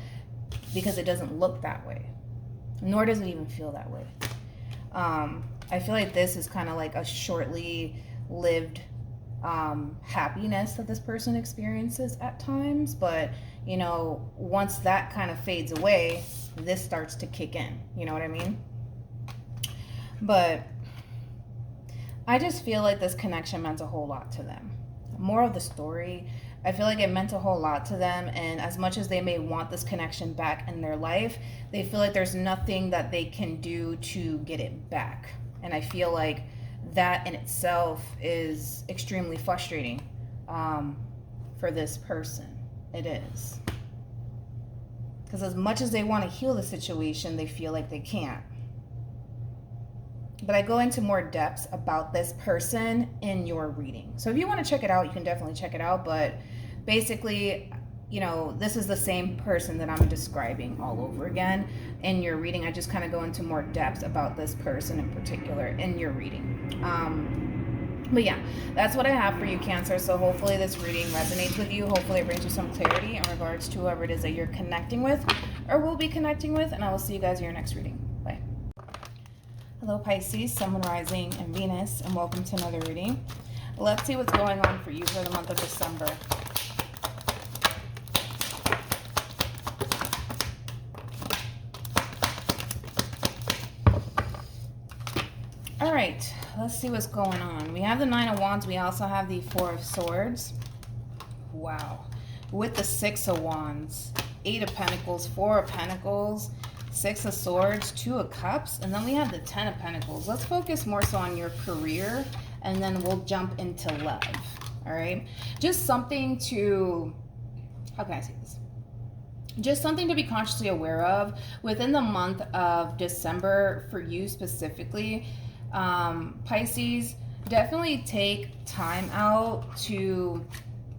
because it doesn't look that way, nor does it even feel that way. I feel like this is kind of like a shortly lived happiness that this person experiences at times, but you know, once that kind of fades away, this starts to kick in. You know what I mean? But I just feel like this connection meant a whole lot to them. More of the story, I feel like it meant a whole lot to them, and as much as they may want this connection back in their life, they feel like there's nothing that they can do to get it back. And I feel like that in itself is extremely frustrating for this person. It is. Because as much as they want to heal the situation, they feel like they can't. But I go into more depths about this person in your reading. So if you want to check it out, you can definitely check it out. But basically, you know, this is the same person that I'm describing all over again in your reading. I just kind of go into more depth about this person in particular in your reading. But yeah, that's what I have for you, Cancer. So hopefully this reading resonates with you. Hopefully it brings you some clarity in regards to whoever it is that you're connecting with or will be connecting with. And I will see you guys in your next reading. Bye. Hello, Pisces, Sun, Rising, and Venus, and welcome to another reading. Let's see what's going on for you for the month of December. All right, let's see what's going on. We have the Nine of Wands. We also have the Four of Swords. Wow. With the Six of Wands, Eight of Pentacles, Four of Pentacles, Six of Swords, Two of Cups, and then we have the Ten of Pentacles. Let's focus more so on your career, and then we'll jump into love. All right? Just something to, how can I say this? Just something to be consciously aware of within the month of December for you specifically. Pisces, definitely take time out to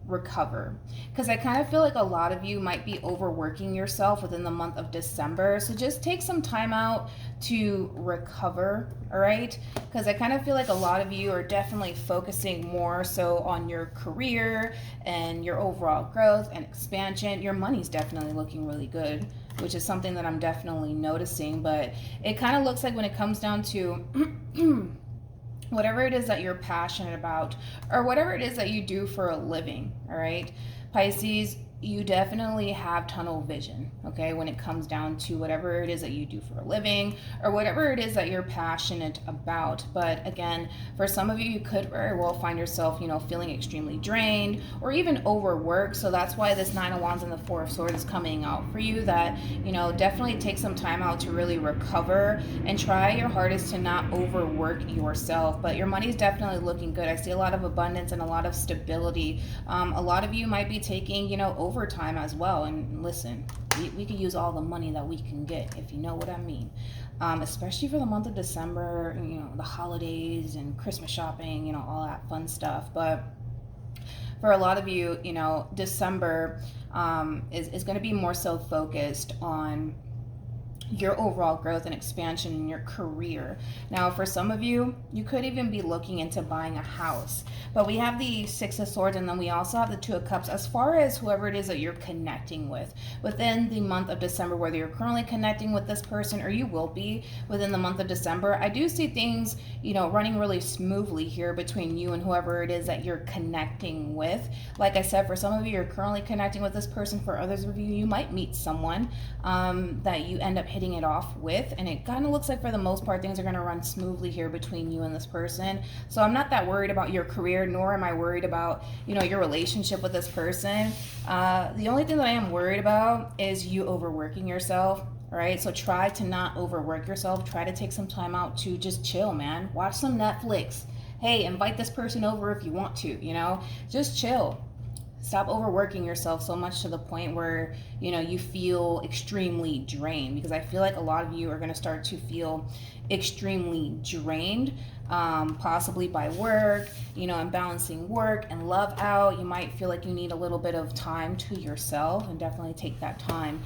recover, because I kind of feel like a lot of you might be overworking yourself within the month of December. So just take some time out to recover, all right? Because I kind of feel like a lot of you are definitely focusing more so on your career and your overall growth and expansion. Your money's definitely looking really good, which is something that I'm definitely noticing. But it kind of looks like when it comes down to whatever it is that you're passionate about or whatever it is that you do for a living, all right, Pisces, you definitely have tunnel vision, okay, when it comes down to whatever it is that you do for a living or whatever it is that you're passionate about. But again, for some of you, you could very well find yourself, you know, feeling extremely drained or even overworked. So that's why this Nine of Wands and the Four of Swords is coming out for you, that, you know, definitely take some time out to really recover and try your hardest to not overwork yourself. But your money's definitely looking good. I see a lot of abundance and a lot of stability. A lot of you might be taking, you know, overtime as well. And listen, we could use all the money that we can get, if you know what I mean. Especially for the month of December, you know, the holidays and Christmas shopping, you know, all that fun stuff. But for a lot of you, you know, December is going to be more so focused on your overall growth and expansion in your career. Now, for some of you, you could even be looking into buying a house. But we have the Six of Swords, and then we also have the Two of Cups. As far as whoever it is that you're connecting with within the month of December, whether you're currently connecting with this person or you will be within the month of December, I do see things, you know, running really smoothly here between you and whoever it is that you're connecting with. Like I said, for some of you, you're currently connecting with this person. For others of you, you might meet someone that you end up hitting it off with, and it kind of looks like for the most part things are going to run smoothly here between you and this person. So I'm not that worried about your career, nor am I worried about, you know, your relationship with this person. The only thing that I am worried about is you overworking yourself. All right, so try to not overwork yourself. Try to take some time out to just chill, man. Watch some Netflix. Hey, invite this person over if you want to, you know, just chill. Stop overworking yourself so much to the point where, you know, you feel extremely drained, because I feel like a lot of you are going to start to feel extremely drained, possibly by work, you know, and balancing work and love out. You might feel like you need a little bit of time to yourself, and definitely take that time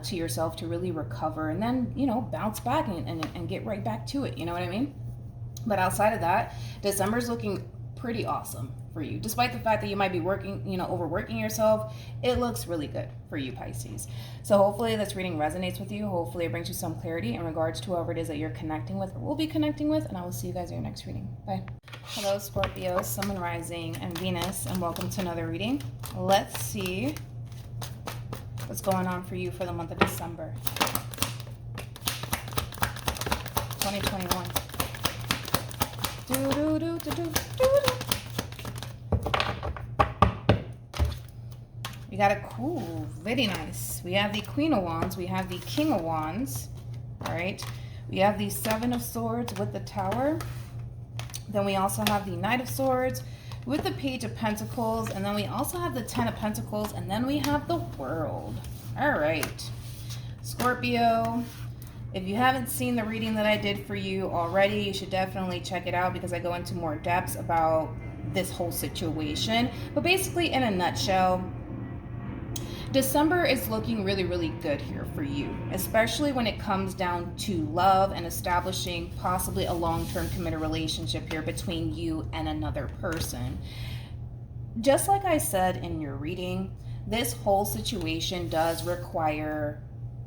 to yourself to really recover, and then, you know, bounce back and get right back to it. You know what I mean? But outside of that, December's looking pretty awesome for you. Despite the fact that you might be working, you know, overworking yourself, it looks really good for you, Pisces. So hopefully this reading resonates with you. Hopefully it brings you some clarity in regards to whoever it is that you're connecting with or will be connecting with. And I will see you guys in your next reading. Bye. Hello, Scorpio, Sun, Moon, Rising, and Venus, and welcome to another reading. Let's see what's going on for you for the month of December 2021. We got a cool, very nice. We have the Queen of Wands. We have the King of Wands. All right. We have the Seven of Swords with the Tower. Then we also have the Knight of Swords with the Page of Pentacles. And then we also have the Ten of Pentacles. And then we have the World. All right. Scorpio, if you haven't seen the reading that I did for you already, you should definitely check it out, because I go into more depths about this whole situation. But basically, in a nutshell, December is looking really, really good here for you, especially when it comes down to love and establishing possibly a long-term committed relationship here between you and another person. Just like I said in your reading, this whole situation does require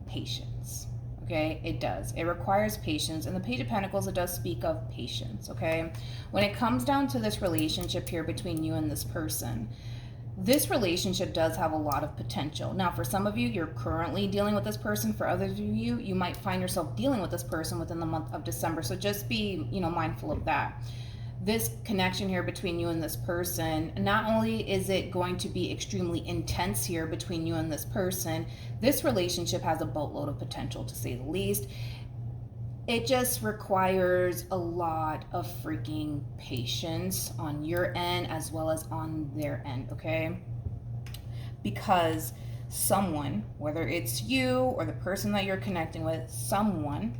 patience. Okay, it does. It requires patience. And the Page of Pentacles, it does speak of patience, okay? When it comes down to this relationship here between you and this person, this relationship does have a lot of potential. Now, for some of you, you're currently dealing with this person. For others of you, you might find yourself dealing with this person within the month of December. So just be, you know, mindful of that. This connection here between you and this person, not only is it going to be extremely intense here between you and this person, this relationship has a boatload of potential, to say the least. It just requires a lot of freaking patience on your end as well as on their end, okay? Because someone, whether it's you or the person that you're connecting with, someone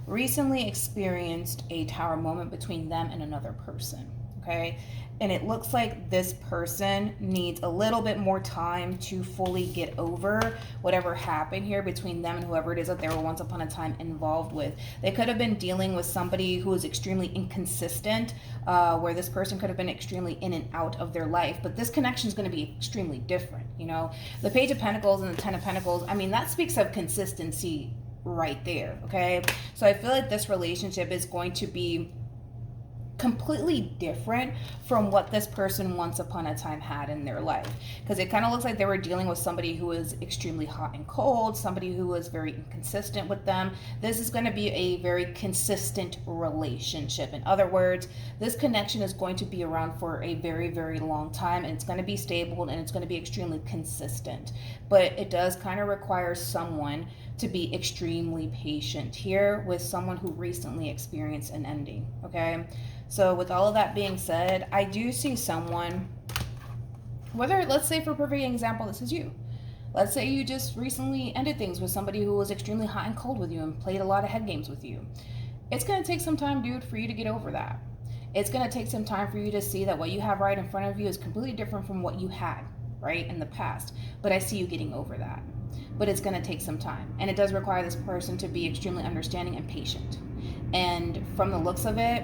recently experienced a tower moment between them and another person, okay? And it looks like this person needs a little bit more time to fully get over whatever happened here between them and whoever it is that they were once upon a time involved with. They could have been dealing with somebody who was extremely inconsistent, where this person could have been extremely in and out of their life. But this connection is going to be extremely different, you know? The Page of Pentacles and the Ten of Pentacles, I mean, that speaks of consistency right there, okay? So I feel like this relationship is going to be completely different from what this person once upon a time had in their life, because it kind of looks like they were dealing with somebody who was extremely hot and cold, somebody who was very inconsistent with them. This is going to be a very consistent relationship. In other words, this connection is going to be around for a very, very long time, and it's going to be stable and it's going to be extremely consistent. But it does kind of require someone to be extremely patient here with someone who recently experienced an ending, okay? So with all of that being said, I do see someone, whether, let's say for a perfect example, this is you. Let's say you just recently ended things with somebody who was extremely hot and cold with you and played a lot of head games with you. It's going to take some time, dude, for you to get over that. It's going to take some time for you to see that what you have right in front of you is completely different from what you had, right, in the past. But I see you getting over that. But it's going to take some time. And it does require this person to be extremely understanding and patient. And from the looks of it,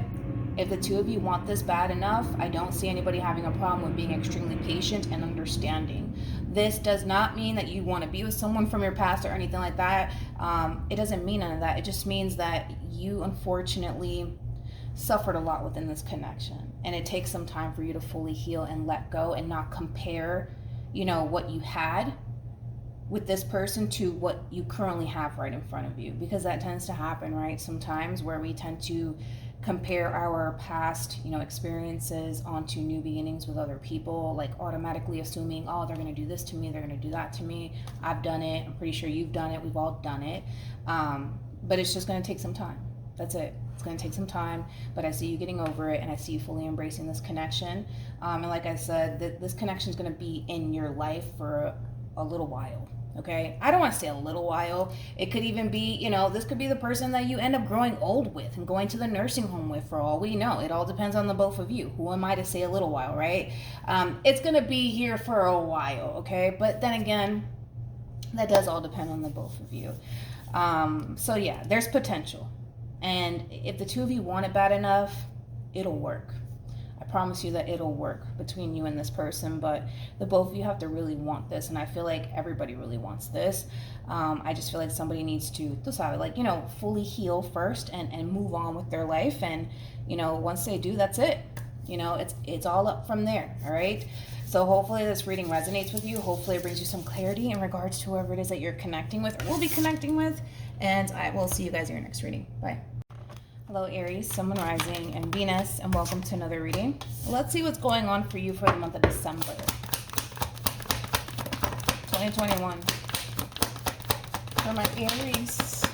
if the two of you want this bad enough, I don't see anybody having a problem with being extremely patient and understanding. This does not mean that you want to be with someone from your past or anything like that. It doesn't mean none of that. It just means that you unfortunately suffered a lot within this connection. And it takes some time for you to fully heal and let go and not compare, you know, what you had with this person to what you currently have right in front of you. Because that tends to happen, right? Sometimes where we tend to compare our past, you know, experiences onto new beginnings with other people, like automatically assuming, oh, they're going to do this to me, they're going to do that to me. I've done it. I'm pretty sure you've done it. We've all done it. But it's just going to take some time. That's it. It's going to take some time, but I see you getting over it, and I see you fully embracing this connection. And like I said, this connection is going to be in your life for a little while. Okay, I don't want to say a little while. It could even be, you know, this could be the person that you end up growing old with and going to the nursing home with, for all we know. It all depends on the both of you. Who am I to say a little while, right? It's going to be here for a while, okay? But then again, that does all depend on the both of you. So yeah, there's potential. And if the two of you want it bad enough, it'll work. I promise you that it'll work between you and this person, but the both of you have to really want this, and I feel like everybody really wants this. I just feel like somebody needs to, like, you know, fully heal first and move on with their life, and, you know, once they do, that's it. You know, it's all up from there, all right? So hopefully this reading resonates with you. Hopefully it brings you some clarity in regards to whoever it is that you're connecting with or will be connecting with, and I will see you guys in your next reading. Bye. Hello Aries, Sun, Moon, Rising, and Venus, and welcome to another reading. Let's see what's going on for you for the month of December 2021. For my Aries.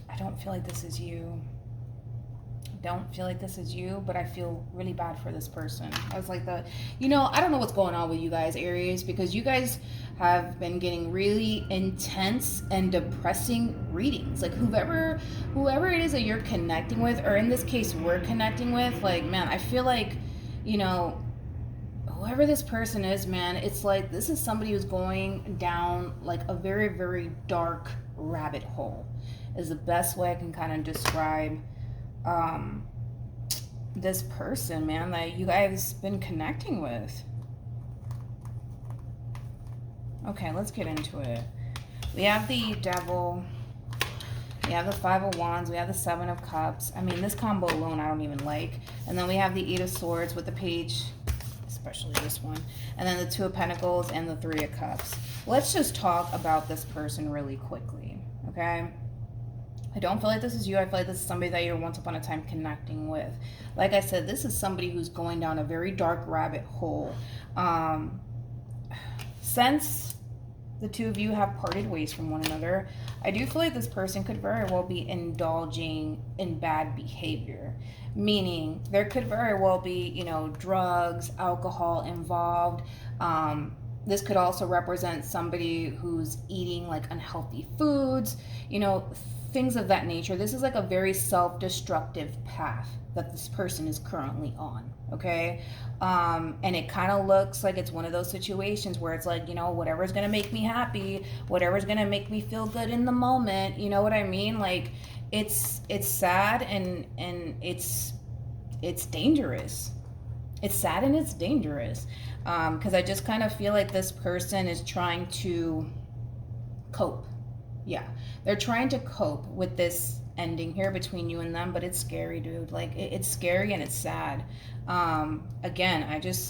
I don't feel like this is you. Don't feel like this is you, but I feel really bad for this person. I was like, you know, I don't know what's going on with you guys, Aries, because you guys have been getting really intense and depressing readings. Like whoever it is that you're connecting with, or in this case we're connecting with, like, man, I feel like, you know, whoever this person is, man, it's like this is somebody who's going down like a very, very dark rabbit hole, is the best way I can kind of describe this person, man, that you guys been connecting with. Okay, let's get into it. We have the Devil, we have the Five of Wands, we have the Seven of Cups. I mean, this combo alone I don't even like. And then we have the Eight of Swords with the Page, especially this one, and then the Two of Pentacles and the Three of Cups. Let's just talk about this person really quickly, okay? I don't feel like this is you. I feel like this is somebody that you're once upon a time connecting with. Like I said, this is somebody who's going down a very dark rabbit hole. Since the two of you have parted ways from one another, I do feel like this person could very well be indulging in bad behavior. Meaning there could very well be, you know, drugs, alcohol involved. This could also represent somebody who's eating like unhealthy foods, you know, things of that nature. This is like a very self-destructive path that this person is currently on, okay? And it kind of looks like it's one of those situations where it's like, you know, whatever's gonna make me happy, whatever's gonna make me feel good in the moment, you know what I mean? Like, it's sad and it's dangerous. It's sad and it's dangerous, because I just kind of feel like this person is trying to cope. Yeah, they're trying to cope with this ending here between you and them, but it's scary, dude. Like, it's scary and it's sad. Again,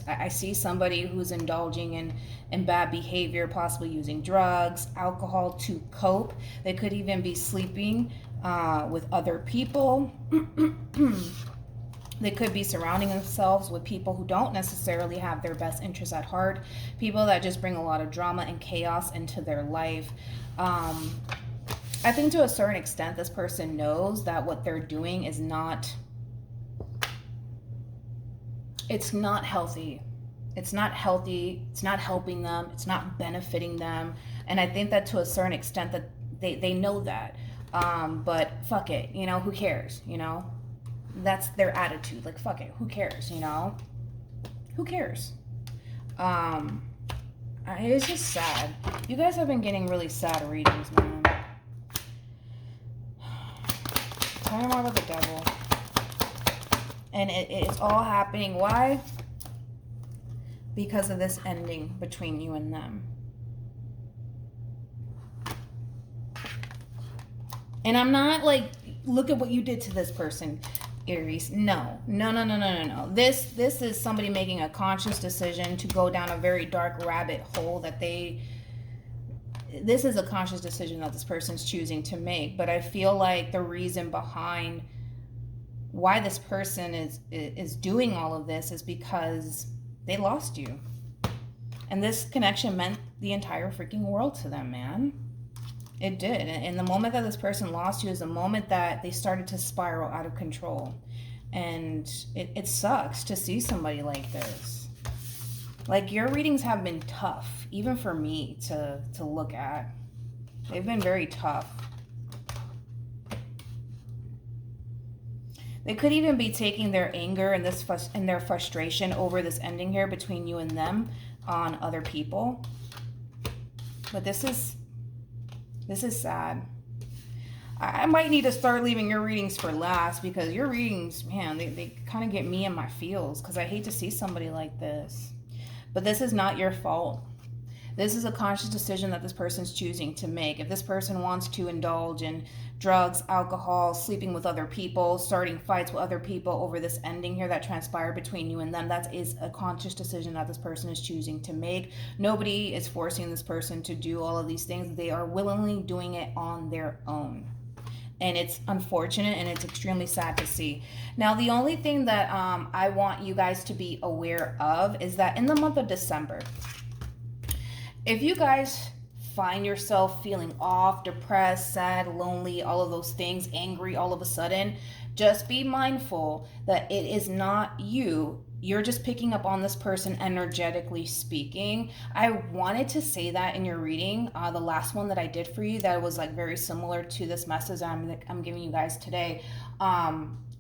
I see somebody who's indulging in bad behavior, possibly using drugs, alcohol to cope. They could even be sleeping with other people. They could be surrounding themselves with people who don't necessarily have their best interests at heart, people that just bring a lot of drama and chaos into their life. I think to a certain extent, this person knows that what they're doing is not, it's not healthy. It's not healthy. It's not helping them. It's not benefiting them. And I think that to a certain extent that they know that. But fuck it, you know, who cares, you know? That's their attitude. Like, fuck it, who cares, you know? Who cares? It's just sad. You guys have been getting really sad readings, man. Tell me more about the Devil. And it's all happening. Why? Because of this ending between you and them. And I'm not like, look at what you did to this person, Aries. No. This is somebody making a conscious decision to go down a very dark rabbit hole that this is a conscious decision that this person's choosing to make. But I feel like the reason behind why this person is doing all of this is because they lost you. And this connection meant the entire freaking world to them, man. It did. And the moment that this person lost you is the moment that they started to spiral out of control. And it sucks to see somebody like this. Like, your readings have been tough, even for me to look at. They've been very tough. They could even be taking their anger and their frustration over this ending here between you and them on other people. But this is sad. I might need to start leaving your readings for last, because your readings, man, they kind of get me in my feels, because I hate to see somebody like this. But this is not your fault. This is a conscious decision that this person's choosing to make. If this person wants to indulge in drugs, alcohol, sleeping with other people, starting fights with other people over this ending here that transpired between you and them, that is a conscious decision that this person is choosing to make. Nobody is forcing this person to do all of these things. They are willingly doing it on their own. And it's unfortunate, and it's extremely sad to see. Now, the only thing that I want you guys to be aware of is that in the month of December, if you guys find yourself feeling off, depressed, sad, lonely, all of those things, angry all of a sudden, just be mindful that it is not you. You're just picking up on this person energetically speaking. I wanted to say that in your reading, the last one that I did for you, that was like very similar to this message I'm giving you guys today.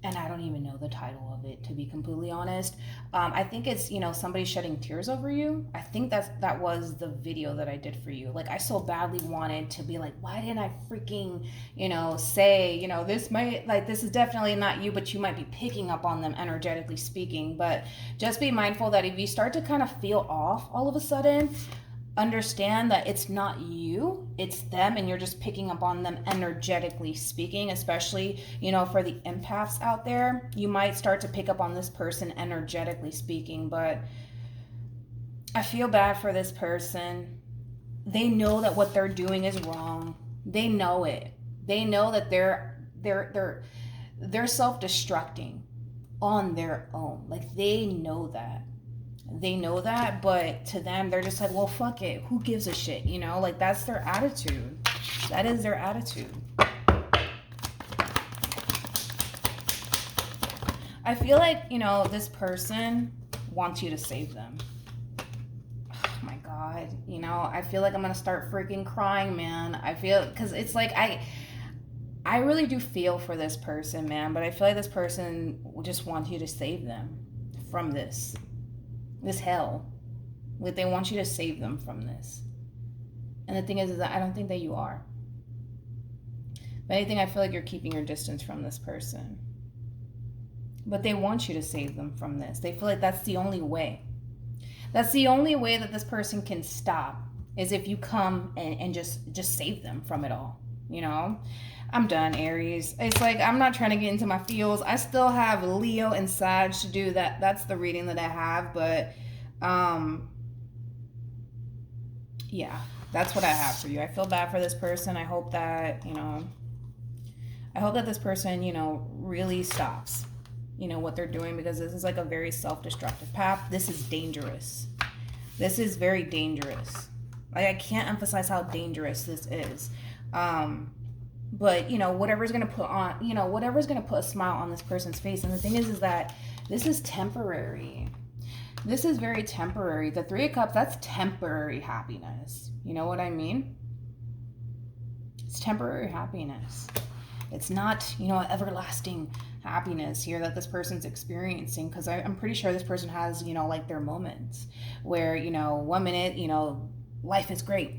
And I don't even know the title of it, to be completely honest. I think it's, somebody shedding tears over you. I think that was the video that I did for you. Like, I so badly wanted to be like, why didn't I freaking, say, this is definitely not you, but you might be picking up on them energetically speaking. But just be mindful that if you start to kind of feel off all of a sudden, understand that it's not you, it's them, and you're just picking up on them energetically speaking. Especially, for the empaths out there, you might start to pick up on this person energetically speaking. But I feel bad for this person. They know that what they're doing is wrong. They know it. They know that they're self-destructing on their own. Like, they know that. But to them, they're just like, well, fuck it, who gives a shit? Like, that's their attitude. That is their attitude. I feel like, this person wants you to save them. Oh my God. I feel like I'm gonna start freaking crying, man. Because it's like, I really do feel for this person, man, but I feel like this person just wants you to save them from this hell. Like, they want you to save them from this. And the thing is that I don't think that you are. If anything, I feel like you're keeping your distance from this person. But they want you to save them from this. They feel like that's the only way. That's the only way that this person can stop, is if you come and just save them from it all. I'm done, Aries. It's like, I'm not trying to get into my feels. I still have Leo and Sag to do that. That's the reading that I have. But yeah, that's what I have for you. I feel bad for this person. I hope that, this person, really stops, what they're doing, because this is like a very self-destructive path. This is dangerous. This is very dangerous. Like, I can't emphasize how dangerous this is. But, whatever's going to put a smile on this person's face. And the thing is that this is temporary. This is very temporary. The Three of Cups, that's temporary happiness. You know what I mean? It's temporary happiness. It's not, everlasting happiness here that this person's experiencing. Because I'm pretty sure this person has, like, their moments where, 1 minute, life is great,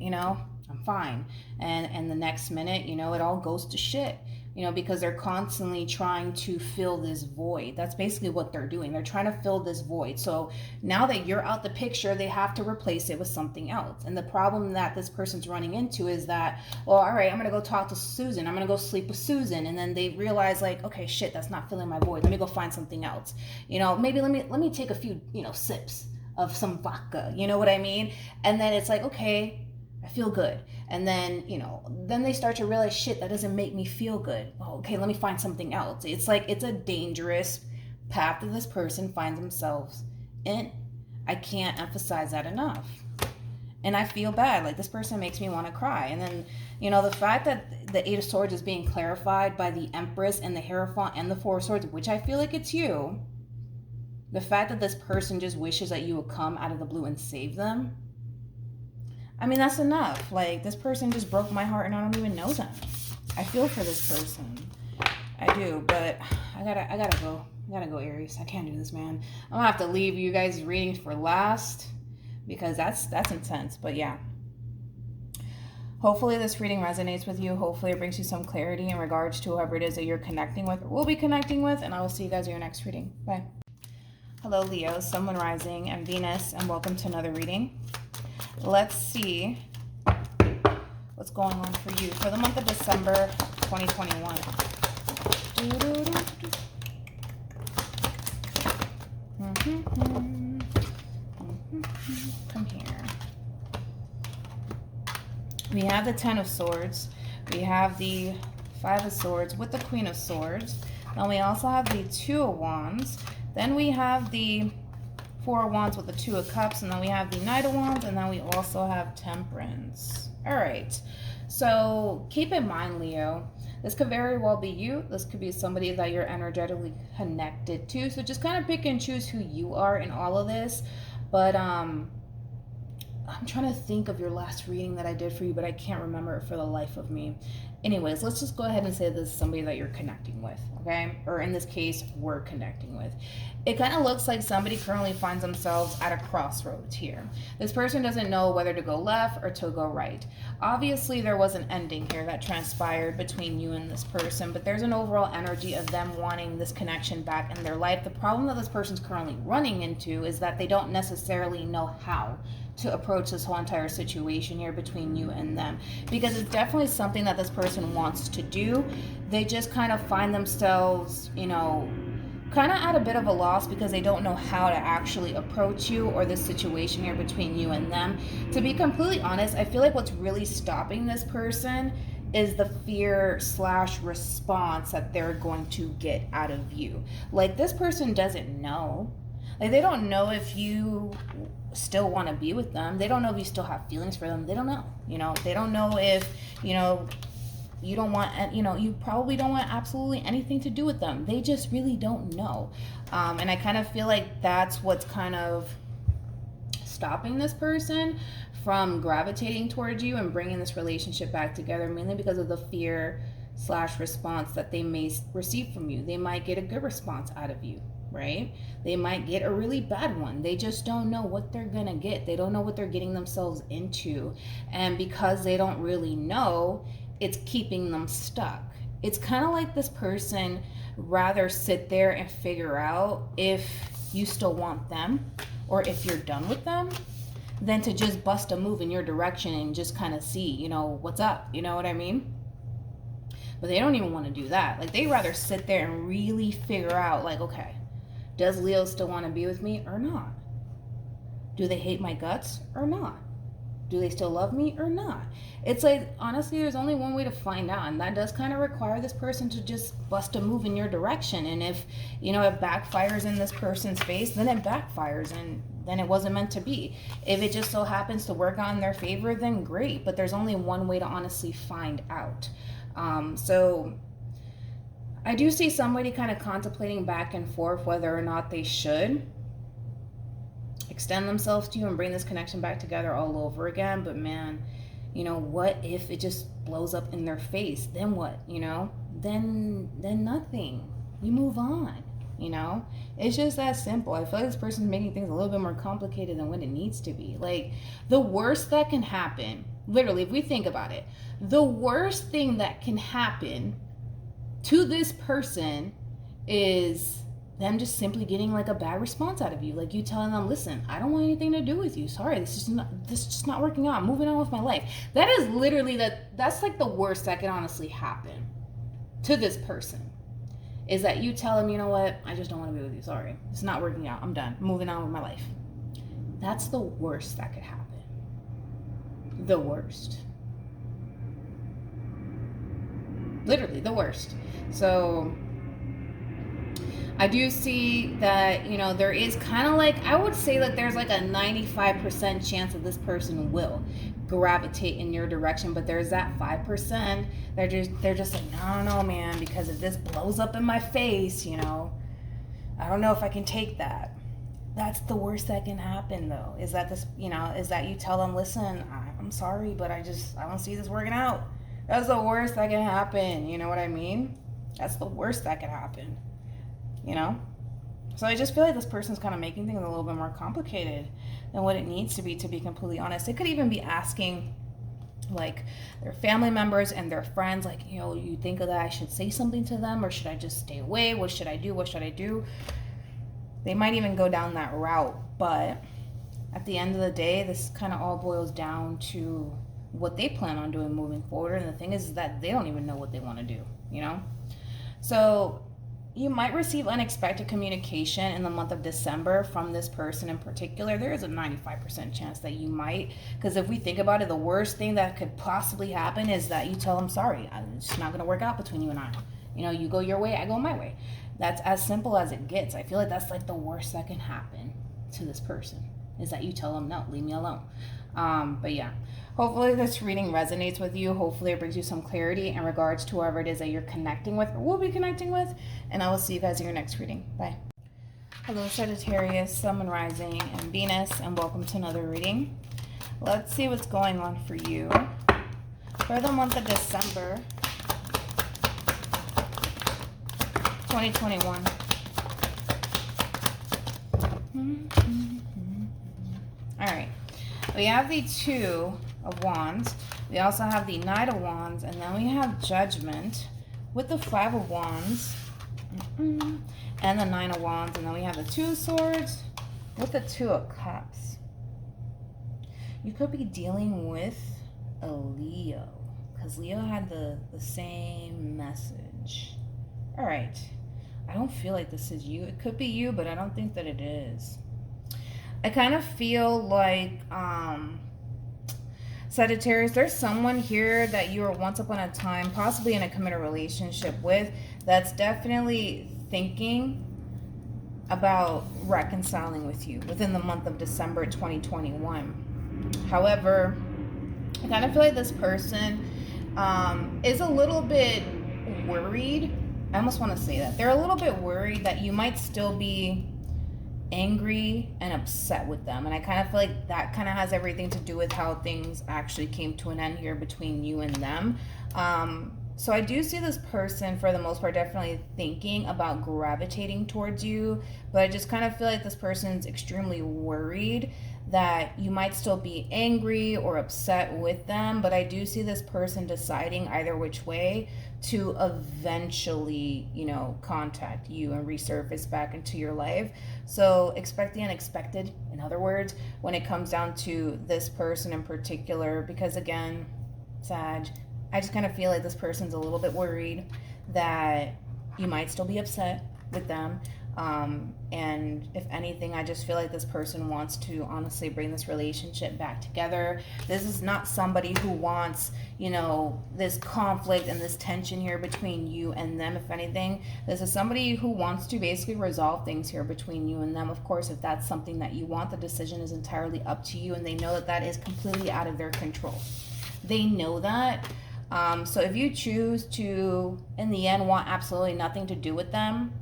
I'm fine. And the next minute, it all goes to shit, because they're constantly trying to fill this void. That's basically what they're doing. They're trying to fill this void. So now that you're out the picture, they have to replace it with something else. And the problem that this person's running into is that, well, all right, I'm going to go talk to Susan. I'm going to go sleep with Susan. And then they realize, like, okay, shit, that's not filling my void. Let me go find something else. Maybe let me take a few, sips of some vodka. You know what I mean? And then it's like, okay, I feel good. And then, then they start to realize, shit, that doesn't make me feel good. Oh, okay, let me find something else. It's like, it's a dangerous path that this person finds themselves in. I can't emphasize that enough. And I feel bad. Like, this person makes me want to cry. And then, the fact that the Eight of Swords is being clarified by the Empress and the Hierophant and the Four of Swords, which I feel like it's you. The fact that this person just wishes that you would come out of the blue and save them. I mean, that's enough. Like, this person just broke my heart and I don't even know them. I feel for this person. I do, but I gotta go. I gotta go, Aries. I can't do this, man. I'm gonna have to leave you guys' readings for last because that's intense. But yeah. Hopefully this reading resonates with you. Hopefully it brings you some clarity in regards to whoever it is that you're connecting with or will be connecting with. And I will see you guys in your next reading. Bye. Hello, Leo, Sun, Moon, Rising, and Venus, and welcome to another reading. Let's see what's going on for you for the month of December 2021. Come here. We have the Ten of Swords. We have the Five of Swords with the Queen of Swords. Then we also have the Two of Wands. Then we have the Four of Wands with the Two of Cups. And then we have the Knight of Wands. And then we also have Temperance. All right. So keep in mind, Leo, this could very well be you. This could be somebody that you're energetically connected to. So just kind of pick and choose who you are in all of this. But I'm trying to think of your last reading that I did for you, but I can't remember it for the life of me. Anyways, let's just go ahead and say this is somebody that you're connecting with, okay? Or in this case, we're connecting with. It kind of looks like somebody currently finds themselves at a crossroads here. This person doesn't know whether to go left or to go right. Obviously, there was an ending here that transpired between you and this person, but there's an overall energy of them wanting this connection back in their life. The problem that this person's currently running into is that they don't necessarily know how to approach this whole entire situation here between you and them, because it's definitely something that this person wants to do. They just kind of find themselves, kind of at a bit of a loss because they don't know how to actually approach you or this situation here between you and them. To be completely honest, I feel like what's really stopping this person is the fear/response that they're going to get out of you. Like, this person doesn't know. Like, they don't know if you still want to be with them. They don't know if you still have feelings for them. They don't know. They don't know if, you don't want, you probably don't want absolutely anything to do with them. They just really don't know. And I kind of feel like that's what's kind of stopping this person from gravitating towards you and bringing this relationship back together, mainly because of the fear/response that they may receive from you. They might get a good response out of you, right? They might get a really bad one. They just don't know what they're gonna get. They don't know what they're getting themselves into. And because they don't really know, it's keeping them stuck. It's kind of like this person rather sit there and figure out if you still want them or if you're done with them than to just bust a move in your direction and just kind of see, what's up. You know what I mean? But they don't even want to do that. Like, they rather sit there and really figure out, like, okay, does Leo still want to be with me or not? Do they hate my guts or not? Do they still love me or not? It's like, honestly, there's only one way to find out, and that does kind of require this person to just bust a move in your direction. And if, it backfires in this person's face, then it backfires, and then it wasn't meant to be. If it just so happens to work out in their favor, then great. But there's only one way to honestly find out. So I do see somebody kind of contemplating back and forth whether or not they should extend themselves to you and bring this connection back together all over again. But man, what if it just blows up in their face? Then what? Then nothing. You move on. It's just that simple. I feel like this person's making things a little bit more complicated than what it needs to be. Like, the worst that can happen, literally, if we think about it, the worst thing that can happen to this person is them just simply getting like a bad response out of you. Like, you telling them, listen, I don't want anything to do with you. Sorry, this is just not working out. I'm moving on with my life. That is literally that's like the worst that can honestly happen to this person. Is that you tell them, you know what, I just don't want to be with you. Sorry, it's not working out. I'm done. I'm moving on with my life. That's the worst that could happen. the worst. Literally the worst. So I do see that, you know, there is kind of like, I would say that there's like a 95% chance that this person will gravitate in your direction, but there's that 5% they're just like, no, man, because if this blows up in my face, you know, I don't know if I can take that. That's the worst that can happen, though, is that this, you know, is that you tell them, listen, I'm sorry, but I don't see this working out. That's the worst that can happen. You know what I mean? That's the worst that can happen. You know? So I just feel like this person's kind of making things a little bit more complicated than what it needs to be completely honest. It could even be asking, like, their family members and their friends, like, you know, you think that I should say something to them, or should I just stay away? What should I do? What should I do? They might even go down that route, but at the end of the day, this kind of all boils down to what they plan on doing moving forward. And the thing is that they don't even know what they want to do, you know? So you might receive unexpected communication in the month of December from this person in particular. There is a 95% chance that you might, because if we think about it, the worst thing that could possibly happen is that you tell them, sorry, it's not going to work out between you and I. You know, you go your way, I go my way. That's as simple as it gets. I feel like that's like the worst that can happen to this person, is that you tell them, no, leave me alone. But yeah, hopefully this reading resonates with you. Hopefully it brings you some clarity in regards to whoever it is that you're connecting with or will be connecting with. And I will see you guys in your next reading. Bye. Hello, Sagittarius, Sun, Moon, Rising, and Venus, and welcome to another reading. Let's see what's going on for you for the month of December 2021. All right. We have the Two of Wands. We also have the Knight of Wands. And then we have Judgment with the Five of Wands. And the Nine of Wands. And then we have the Two of Swords with the Two of Cups. You could be dealing with a Leo, because Leo had the same message. All right. I don't feel like this is you. It could be you, but I don't think that it is. I kind of feel like, Sagittarius, there's someone here that you were once upon a time possibly in a committed relationship with that's definitely thinking about reconciling with you within the month of December 2021. However, I kind of feel like this person is a little bit worried. I almost want to say that. They're a little bit worried that you might still be angry and upset with them. And I kind of feel like that kind of has everything to do with how things actually came to an end here between you and them. So I do see this person, for the most part, definitely thinking about gravitating towards you. But I just kind of feel like this person's extremely worried that you might still be angry or upset with them. But I do see this person deciding either which way to eventually, you know, contact you and resurface back into your life. So expect the unexpected, in other words, when it comes down to this person in particular. Because again, Sag, I just kind of feel like this person's a little bit worried that you might still be upset with them. And if anything, I just feel like this person wants to honestly bring this relationship back together. This is not somebody who wants, you know, this conflict and this tension here between you and them. If anything, this is somebody who wants to basically resolve things here between you and them. Of course, if that's something that you want, the decision is entirely up to you, and they know that that is completely out of their control. They know that. So if you choose to, in the end, want absolutely nothing to do with them,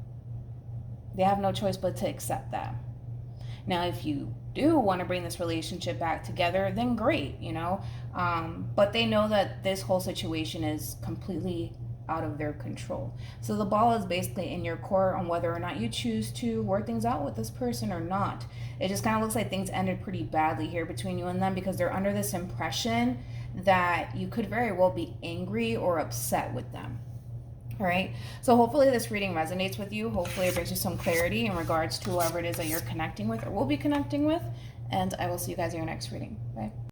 they have no choice but to accept that. Now, if you do want to bring this relationship back together, then great, you know. But they know that this whole situation is completely out of their control. So the ball is basically in your court on whether or not you choose to work things out with this person or not. It just kind of looks like things ended pretty badly here between you and them, because they're under this impression that you could very well be angry or upset with them. All right, so hopefully this reading resonates with you. Hopefully it brings you some clarity in regards to whoever it is that you're connecting with or will be connecting with. And I will see you guys in your next reading. Bye.